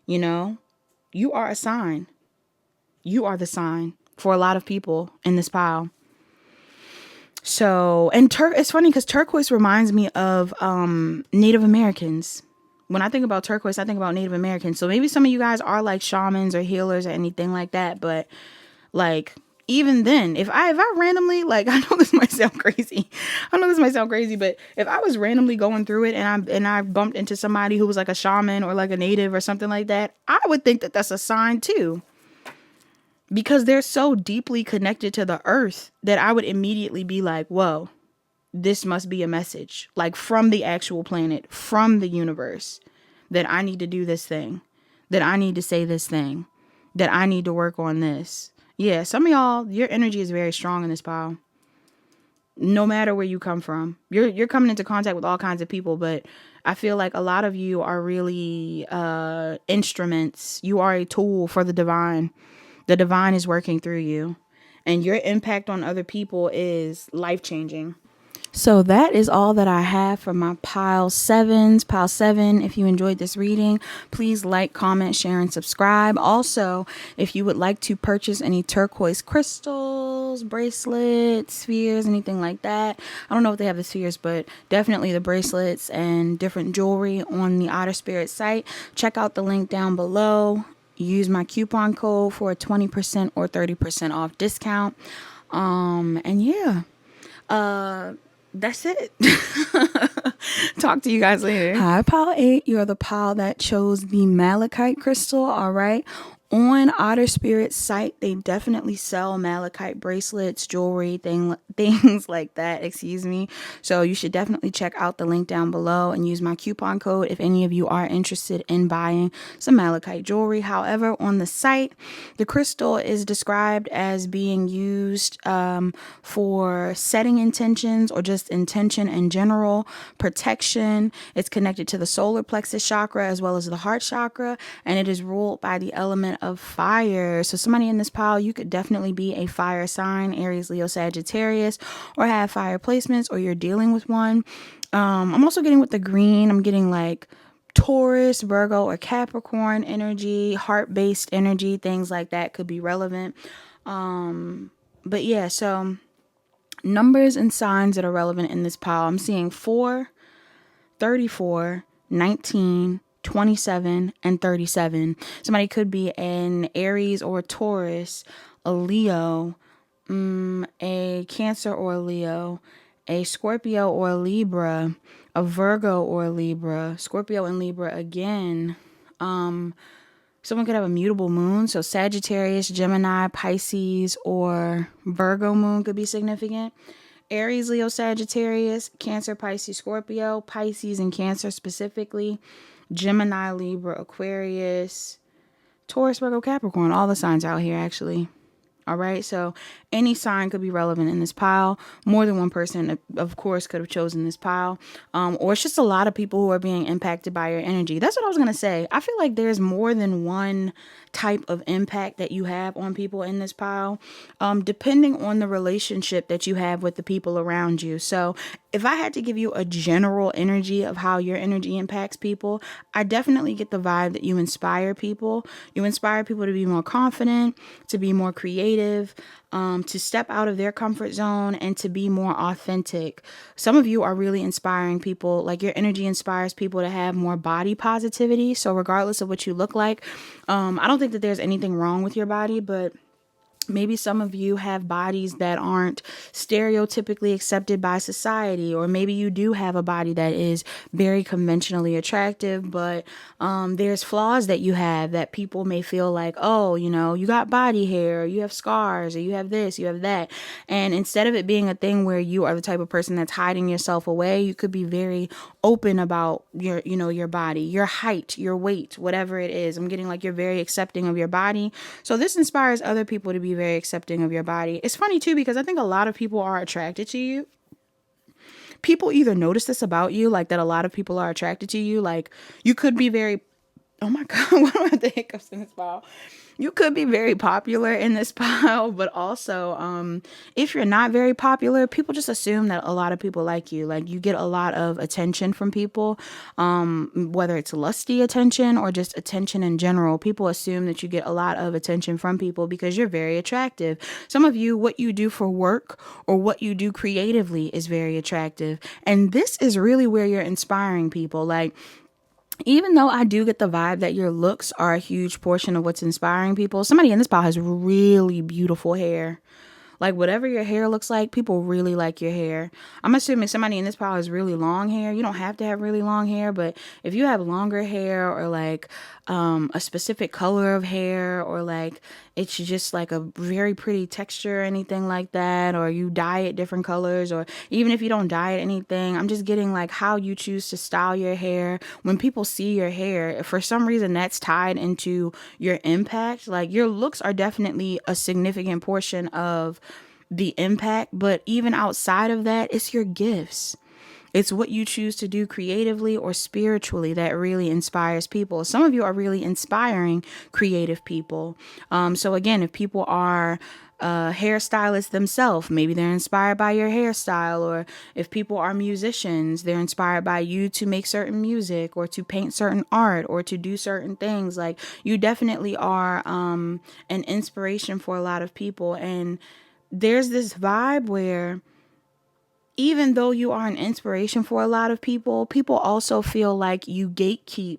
You know, you are a sign. You are the sign for a lot of people in this pile. So, and it's funny because turquoise reminds me of Native Americans. When I think about turquoise, I think about Native Americans. So maybe some of you guys are like shamans or healers or anything like that. But like, even then, if I randomly, like, I know this might sound crazy. But if I was randomly going through it and I bumped into somebody who was like a shaman or like a native or something like that, I would think that that's a sign too. Because they're so deeply connected to the earth that I would immediately be like, whoa, this must be a message, like from the actual planet, from the universe, that I need to do this thing, that I need to say this thing, that I need to work on this. Yeah, some of y'all, your energy is very strong in this pile. No matter where you come from, you're coming into contact with all kinds of people, but I feel like a lot of you are really instruments. You are a tool for the divine. The divine is working through you, and your impact on other people is life-changing. So that is all that I have for my pile 7s. Pile 7, if you enjoyed this reading, please like, comment, share, and subscribe. Also, if you would like to purchase any turquoise crystals, bracelets, spheres, anything like that. I don't know if they have the spheres, but definitely the bracelets and different jewelry on the Otter Spirit site. Check out the link down below. Use my coupon code for a 20% or 30% off discount. And yeah. That's it. Talk to you guys later. Hi, pile 8. You're the pile that chose the malachite crystal. All right. On Otter Spirit's site, they definitely sell malachite bracelets, jewelry, things like that. Excuse me. So you should definitely check out the link down below and use my coupon code if any of you are interested in buying some malachite jewelry. However, on the site, the crystal is described as being used for setting intentions or just intention in general, protection. It's connected to the solar plexus chakra as well as the heart chakra, and it is ruled by the element of fire. So somebody in this pile, you could definitely be a fire sign, Aries, Leo, Sagittarius, or have fire placements, or you're dealing with one. I'm also getting with the green, I'm getting like Taurus, Virgo, or Capricorn energy, heart-based energy, things like that could be relevant. But yeah, so numbers and signs that are relevant in this pile. I'm seeing 4, 34, 19, 27, and 37. Somebody could be an Aries or a Taurus, a Leo, a Cancer or a Leo, a Scorpio or a Libra, a Virgo or a Libra, Scorpio and Libra again. Someone could have a mutable moon, so Sagittarius, Gemini, Pisces, or Virgo moon could be significant. Aries, Leo, Sagittarius, Cancer, Pisces, Scorpio, Pisces and Cancer specifically, Gemini, Libra, Aquarius, Taurus, Virgo, Capricorn, all the signs out here actually. All right, so any sign could be relevant in this pile. More than one person, of course, could have chosen this pile. Or it's just a lot of people who are being impacted by your energy. That's what I was going to say. I feel like there's more than one type of impact that you have on people in this pile, depending on the relationship that you have with the people around you. So if I had to give you a general energy of how your energy impacts people, I definitely get the vibe that you inspire people. You inspire people to be more confident, to be more creative, to step out of their comfort zone and to be more authentic. Some of you are really inspiring people, like your energy inspires people to have more body positivity. So regardless of what you look like, I don't think that there's anything wrong with your body, but Maybe some of you have bodies that aren't stereotypically accepted by society, or maybe you do have a body that is very conventionally attractive, but there's flaws that you have that people may feel like, oh, you know, you got body hair, or you have scars, or you have this, you have that. And instead of it being a thing where you are the type of person that's hiding yourself away, you could be very open about your, you know, your body, your height, your weight, whatever it is. I'm getting like you're very accepting of your body. So this inspires other people to be very accepting of your body. It's funny too, because I think a lot of people are attracted to you. People either notice this about you, like that a lot of people are attracted to you. Like you could be very, oh my God, what do I have the hiccups in this file? You could be very popular in this pile, but also if you're not very popular, people just assume that a lot of people like you. Like you get a lot of attention from people, whether it's lusty attention or just attention in general. People assume that you get a lot of attention from people because you're very attractive. Some of you, what you do for work or what you do creatively is very attractive. And this is really where you're inspiring people. Like, even though I do get the vibe that your looks are a huge portion of what's inspiring people, somebody in this pile has really beautiful hair. Like whatever your hair looks like, people really like your hair. I'm assuming somebody in this pile has really long hair. You don't have to have really long hair, but if you have longer hair or like a specific color of hair, or like it's just like a very pretty texture or anything like that, or you dye it different colors, or even if you don't dye it anything, I'm just getting like how you choose to style your hair. When people see your hair, for some reason that's tied into your impact. Like your looks are definitely a significant portion of the impact, but even outside of that, it's your gifts. It's what you choose to do creatively or spiritually that really inspires people. Some of you are really inspiring creative people. So again, if people are hairstylists themselves, maybe they're inspired by your hairstyle, or if people are musicians, they're inspired by you to make certain music or to paint certain art or to do certain things. Like you definitely are an inspiration for a lot of people. And there's this vibe where even though you are an inspiration for a lot of people, people also feel like you gatekeep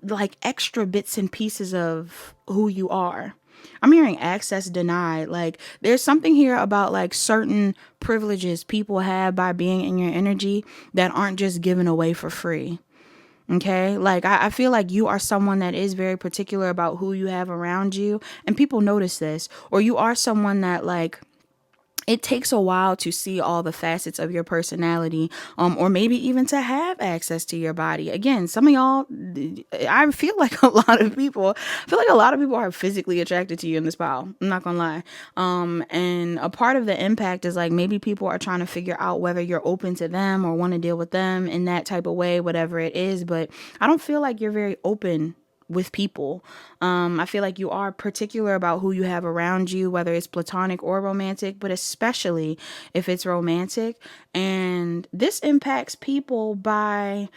like extra bits and pieces of who you are. I'm hearing access denied. Like there's something here about like certain privileges people have by being in your energy that aren't just given away for free. Okay. Like I feel like you are someone that is very particular about who you have around you, and people notice this. Or you are someone that like, it takes a while to see all the facets of your personality, or maybe even to have access to your body. Again, some of y'all, I feel like a lot of people are physically attracted to you in this pile. I'm not gonna lie. And a part of the impact is like maybe people are trying to figure out whether you're open to them or want to deal with them in that type of way, whatever it is. But I don't feel like you're very open with people. I feel like you are particular about who you have around you, whether it's platonic or romantic, but especially if it's romantic. And this impacts people by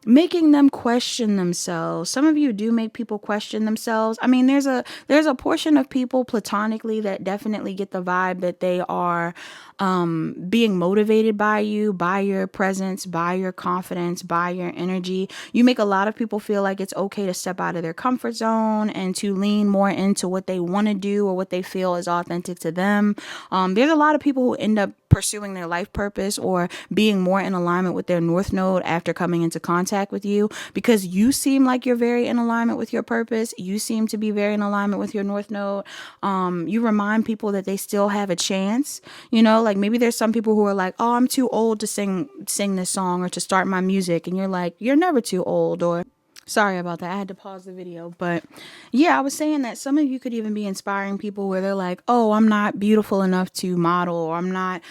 making them question themselves. Some of you do make people question themselves. I mean, there's a portion of people platonically that definitely get the vibe that they are being motivated by you, by your presence, by your confidence, by your energy. You make a lot of people feel like it's okay to step out of their comfort zone and to lean more into what they want to do or what they feel is authentic to them. There's a lot of people who end up pursuing their life purpose or being more in alignment with their north node after coming into contact with you, because you seem like you're very in alignment with your purpose. You seem to be very in alignment with your north node. You remind people that they still have a chance. You know, like maybe there's some people who are like, oh, I'm too old to sing this song or to start my music. And you're like, you're never too old. Or sorry about that. I had to pause the video. But yeah, I was saying that some of you could even be inspiring people where they're like, oh, I'm not beautiful enough to model, or I'm not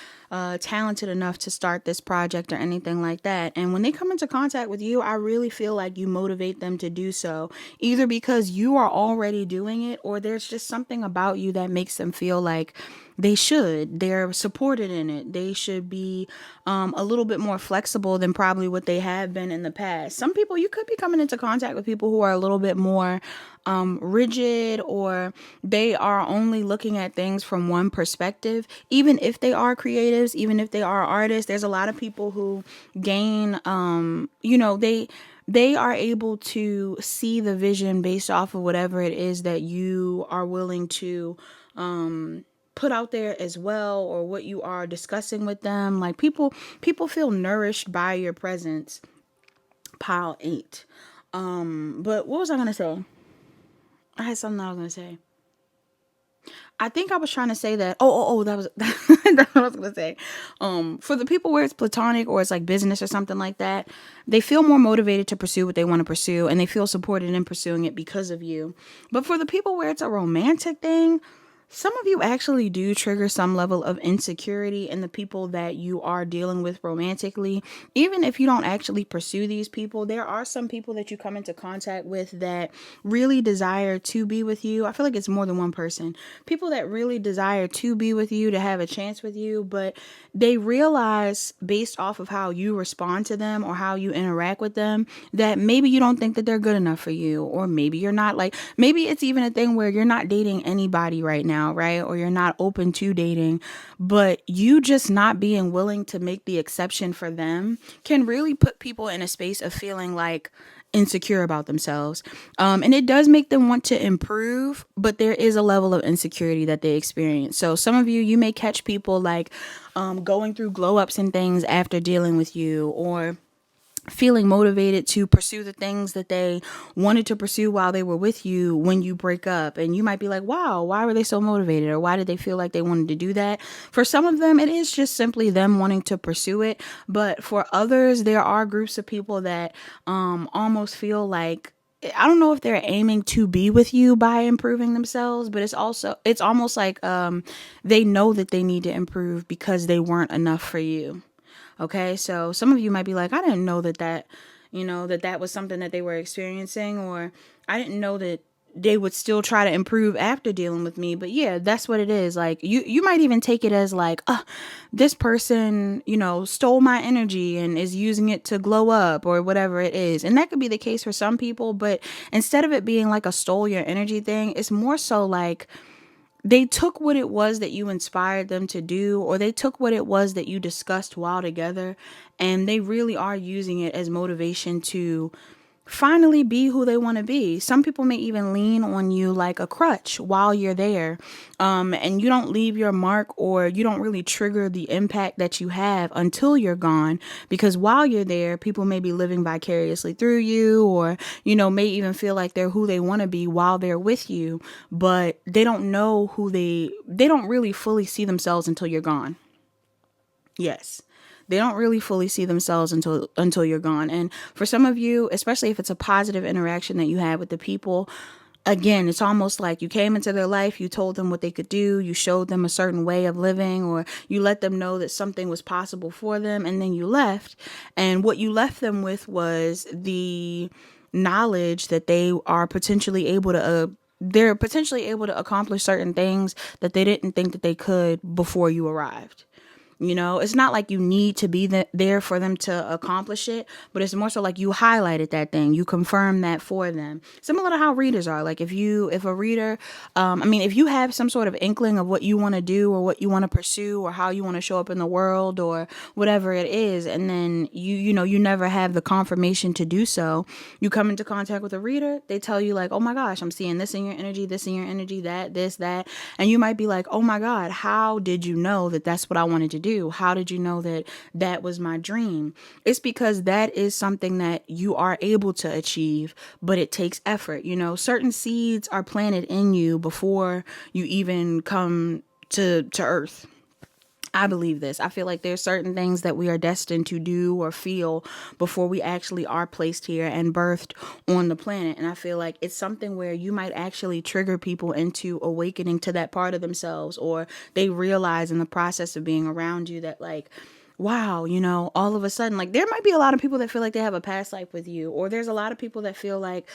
talented enough to start this project or anything like that. And when they come into contact with you, I really feel like you motivate them to do so, either because you are already doing it, or there's just something about you that makes them feel like they're supported in it. They should be a little bit more flexible than probably what they have been in the past. Some people, you could be coming into contact with people who are a little bit more rigid, or they are only looking at things from one perspective. Even if they are creatives, even if they are artists, there's a lot of people who gain, they are able to see the vision based off of whatever it is that you are willing to put out there as well, or what you are discussing with them. Like people feel nourished by your presence. Pile 8. But what was I gonna say? I had something I was gonna say. I think I was trying to say that. That was that's what I was gonna say. For the people where it's platonic or it's like business or something like that, they feel more motivated to pursue what they want to pursue, and they feel supported in pursuing it because of you. But for the people where it's a romantic thing, some of you actually do trigger some level of insecurity in the people that you are dealing with romantically. Even if you don't actually pursue these people, there are some people that you come into contact with that really desire to be with you. I feel like it's more than one person. People that really desire to be with you, to have a chance with you, but they realize based off of how you respond to them or how you interact with them that maybe you don't think that they're good enough for you, or maybe you're not, like, maybe it's even a thing where you're not dating anybody right now, right? Or you're not open to dating, but you just not being willing to make the exception for them can really put people in a space of feeling like insecure about themselves. And it does make them want to improve, but there is a level of insecurity that they experience. So some of you may catch people like going through glow ups and things after dealing with you, or feeling motivated to pursue the things that they wanted to pursue while they were with you when you break up. And you might be like, wow, why were they so motivated? Or why did they feel like they wanted to do that? For some of them, it is just simply them wanting to pursue it. But for others, there are groups of people that almost feel like, I don't know if they're aiming to be with you by improving themselves, but it's almost like they know that they need to improve because they weren't enough for you. Okay, so some of you might be like, I didn't know that was something that they were experiencing, or I didn't know that they would still try to improve after dealing with me. But yeah, that's what it is. Like you might even take it as like, this person, stole my energy and is using it to glow up or whatever it is. And that could be the case for some people, but instead of it being like a stole your energy thing, it's more so like they took what it was that you inspired them to do, or they took what it was that you discussed while together, and they really are using it as motivation to finally be who they want to be. Some people may even lean on you like a crutch while you're there. And you don't leave your mark, or you don't really trigger the impact that you have until you're gone. Because while you're there, people may be living vicariously through you, or, may even feel like they're who they want to be while they're with you. But they don't know they don't really fully see themselves until you're gone. Yes. They don't really fully see themselves until you're gone. And for some of you, especially if it's a positive interaction that you had with the people, again, it's almost like you came into their life, you told them what they could do, you showed them a certain way of living, or you let them know that something was possible for them, and then you left. And what you left them with was the knowledge that they're potentially able to accomplish certain things that they didn't think that they could before you arrived. It's not like you need to be there for them to accomplish it, but it's more so like you highlighted that thing, you confirmed that for them. Similar to how readers are. Like if a reader, if you have some sort of inkling of what you want to do, or what you want to pursue, or how you want to show up in the world, or whatever it is, and then you never have the confirmation to do so, you come into contact with a reader, they tell you like, oh my gosh, I'm seeing this in your energy, that, this, that, and you might be like, oh my God, how did you know that that's what I wanted to do? How did you know that that was my dream? It's because that is something that you are able to achieve, but it takes effort. Certain seeds are planted in you before you even come to earth. I believe this. I feel like there's certain things that we are destined to do or feel before we actually are placed here and birthed on the planet. And I feel like it's something where you might actually trigger people into awakening to that part of themselves, or they realize in the process of being around you that like, wow, all of a sudden, like there might be a lot of people that feel like they have a past life with you, or there's a lot of people that feel like,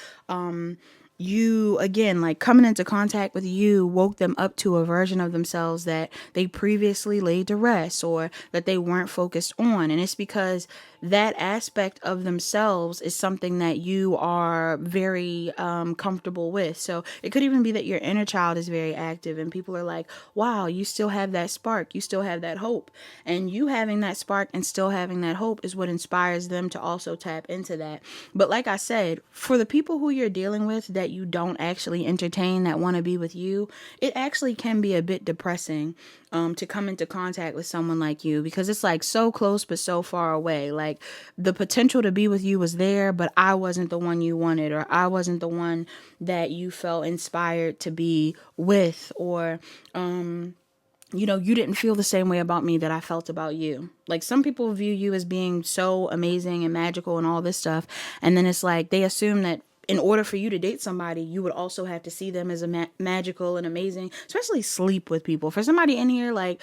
you, again, like coming into contact with you woke them up to a version of themselves that they previously laid to rest or that they weren't focused on. And it's because that aspect of themselves is something that you are very comfortable with. So it could even be that your inner child is very active and people are like, wow, you still have that spark, you still have that hope. And you having that spark and still having that hope is what inspires them to also tap into that. But like I said, for the people who you're dealing with that you don't actually entertain, that want to be with you, it actually can be a bit depressing to come into contact with someone like you, because it's like so close but so far away. Like the potential to be with you was there, but I wasn't the one you wanted, or I wasn't the one that you felt inspired to be with, or you didn't feel the same way about me that I felt about you. Like some people view you as being so amazing and magical and all this stuff. And then it's like they assume that in order for you to date somebody, you would also have to see them as a magical and amazing, especially sleep with people. For somebody in here, like,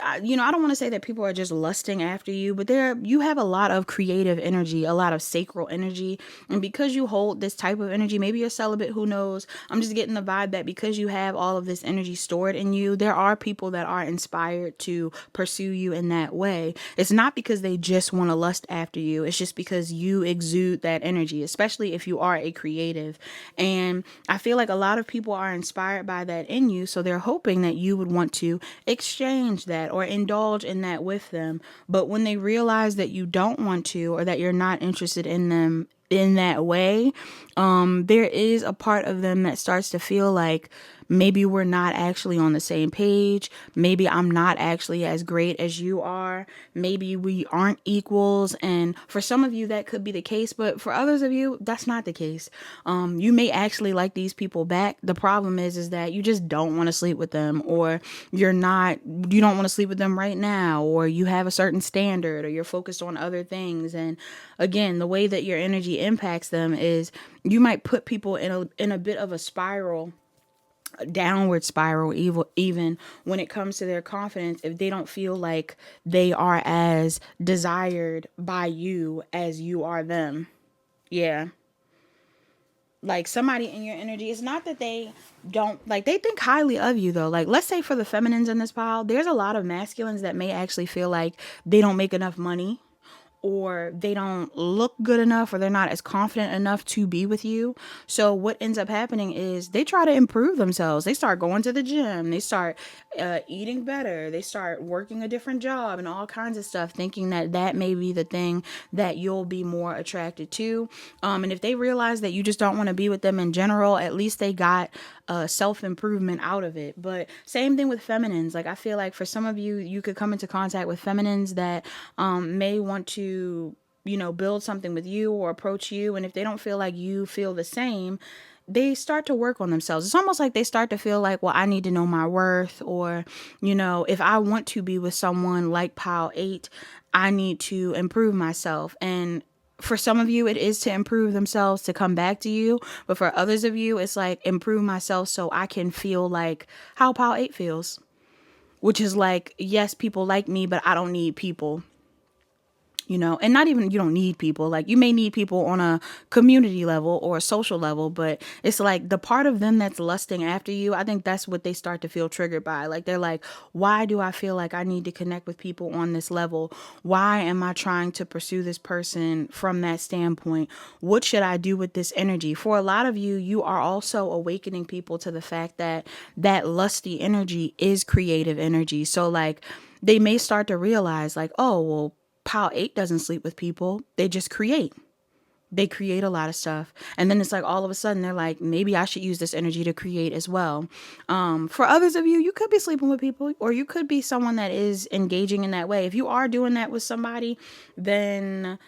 I don't want to say that people are just lusting after you, but you have a lot of creative energy, a lot of sacral energy. And because you hold this type of energy, maybe you're celibate, who knows? I'm just getting the vibe that because you have all of this energy stored in you, there are people that are inspired to pursue you in that way. It's not because they just want to lust after you. It's just because you exude that energy, especially if you are a creative. And I feel like a lot of people are inspired by that in you. So they're hoping that you would want to exchange that or indulge in that with them. But when they realize that you don't want to, or that you're not interested in them in that way, there is a part of them that starts to feel like maybe we're not actually on the same page. Maybe I'm not actually as great as you are. Maybe we aren't equals. And for some of you, that could be the case. But for others of you, that's not the case. You may actually like these people back. The problem is that you just don't want to sleep with them, or you don't want to sleep with them right now, or you have a certain standard, or you're focused on other things. And again, the way that your energy impacts them is you might put people in a bit of a spiral, downward spiral, even when it comes to their confidence, if they don't feel like they are as desired by you as you are them. Yeah. Like somebody in your energy, it's not that they don't, like, they think highly of you though. Like, let's say for the feminines in this pile, there's a lot of masculines that may actually feel like they don't make enough money, or they don't look good enough, or they're not as confident enough to be with you. So what ends up happening is they try to improve themselves. They start going to the gym. They start eating better. They start working a different job and all kinds of stuff, thinking that that may be the thing that you'll be more attracted to. And if they realize that you just don't want to be with them in general, at least they got self-improvement out of it. But same thing with feminines. Like, I feel like for some of you, you could come into contact with feminines that may want to build something with you or approach you. And if they don't feel like you feel the same, they start to work on themselves. It's almost like they start to feel like, well, I need to know my worth, or, if I want to be with someone like Pile 8, I need to improve myself. And for some of you, it is to improve themselves to come back to you. But for others of you, it's like improve myself so I can feel like how Pile 8 feels, which is like, yes, people like me, but I don't need people. And not even, you don't need people. Like, you may need people on a community level or a social level, but it's like the part of them that's lusting after you, I think that's what they start to feel triggered by. Like, they're like, why do I feel like I need to connect with people on this level? Why am I trying to pursue this person from that standpoint? What should I do with this energy? For a lot of you, you are also awakening people to the fact that that lusty energy is creative energy. So like, they may start to realize like, oh, well, Pile 8 doesn't sleep with people. They just create. They create a lot of stuff. And then it's like all of a sudden they're like, maybe I should use this energy to create as well. For others of you, you could be sleeping with people, or you could be someone that is engaging in that way. If you are doing that with somebody, then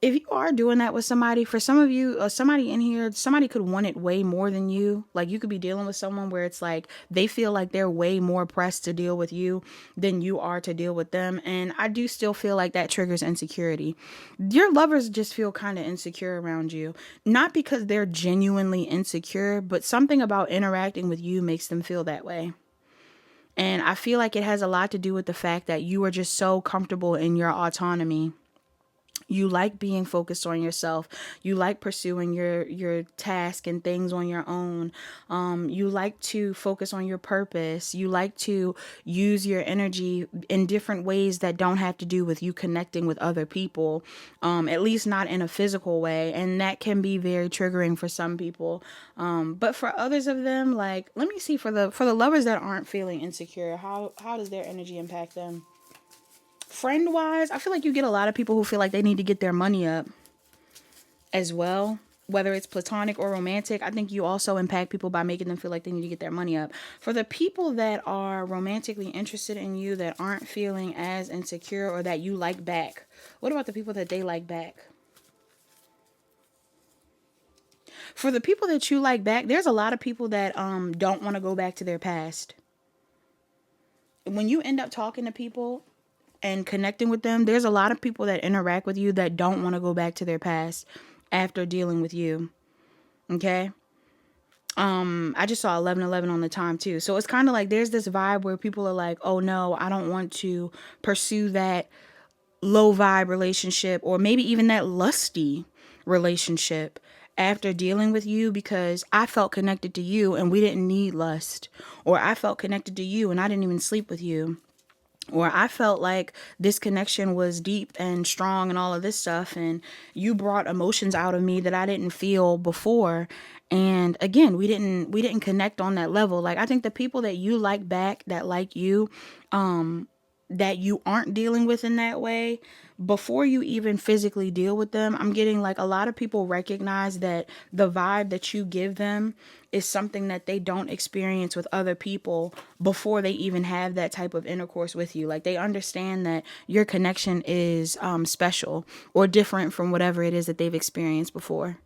if you are doing that with somebody, for some of you, somebody in here, somebody could want it way more than you. Like, you could be dealing with someone where it's like they feel like they're way more pressed to deal with you than you are to deal with them. And I do still feel like that triggers insecurity. Your lovers just feel kind of insecure around you, not because they're genuinely insecure, but something about interacting with you makes them feel that way. And I feel like it has a lot to do with the fact that you are just so comfortable in your autonomy You like being focused on yourself. You like pursuing your task and things on your own. You like to focus on your purpose. You like to use your energy in different ways that don't have to do with you connecting with other people, at least not in a physical way. And that can be very triggering for some people. But for others of them, like, let me see, for the lovers that aren't feeling insecure, how does their energy impact them? Friend wise, I feel like you get a lot of people who feel like they need to get their money up as well. Whether it's platonic or romantic, I think you also impact people by making them feel like they need to get their money up. For the people that are romantically interested in you that aren't feeling as insecure or that you like back, what about the people that they like back? For the people that you like back, there's a lot of people that don't want to go back to their past. When you end up talking to people and connecting with them, there's a lot of people that interact with you that don't want to go back to their past after dealing with you. Okay? I just saw 1111 on the time too. So it's kind of like there's this vibe where people are like, "Oh no, I don't want to pursue that low vibe relationship or maybe even that lusty relationship after dealing with you because I felt connected to you and we didn't need lust, or I felt connected to you and I didn't even sleep with you." Or I felt like this connection was deep and strong and all of this stuff, and you brought emotions out of me that I didn't feel before. And again, we didn't connect on that level. Like, I think the people that you like back, that like you, that you aren't dealing with in that way, before you even physically deal with them, I'm getting like a lot of people recognize that the vibe that you give them is something that they don't experience with other people before they even have that type of intercourse with you. Like, they understand that your connection is special or different from whatever it is that they've experienced before.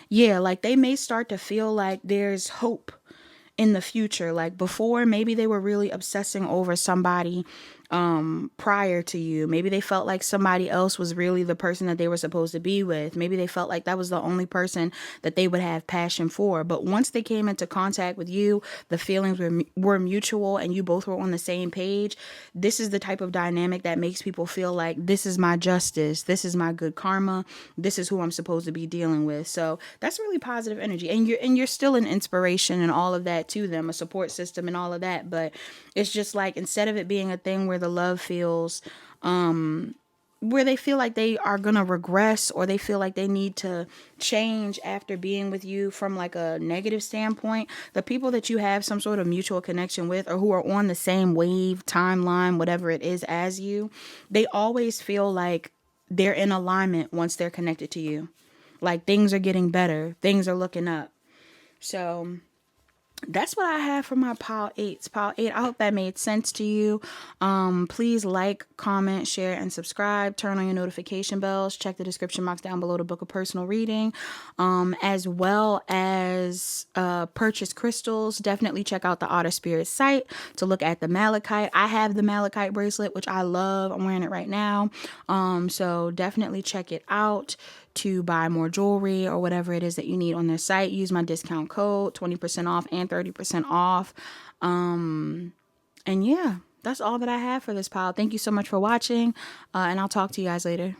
Yeah, like they may start to feel like there's hope in the future. Like, before, maybe they were really obsessing over somebody prior to you. Maybe they felt like somebody else was really the person that they were supposed to be with. Maybe they felt like that was the only person that they would have passion for. But once they came into contact with you, the feelings were mutual and you both were on the same page. This is the type of dynamic that makes people feel like this is my justice, this is my good karma, this is who I'm supposed to be dealing with. So that's really positive energy, and you're still an inspiration and all of that to them, a support system and all of that. But it's just like, instead of it being a thing where the love feels where they feel like they are going to regress, or they feel like they need to change after being with you from like a negative standpoint, the people that you have some sort of mutual connection with, or who are on the same wave, timeline, whatever it is as you, they always feel like they're in alignment once they're connected to you. Like, things are getting better, things are looking up. So that's what I have for my pile 8s. Pile 8, I hope that made sense to you. Please like, comment, share, and subscribe. Turn on your notification bells. Check the description box down below to book a personal reading, as well as purchase crystals. Definitely check out the Otter Spirit site to look at the malachite. I have the malachite bracelet, which I love. I'm wearing it right now. So definitely check it out to buy more jewelry or whatever it is that you need on their site. Use my discount code, 20% off and 30% off. And yeah, that's all that I have for this pile. Thank you so much for watching, and I'll talk to you guys later.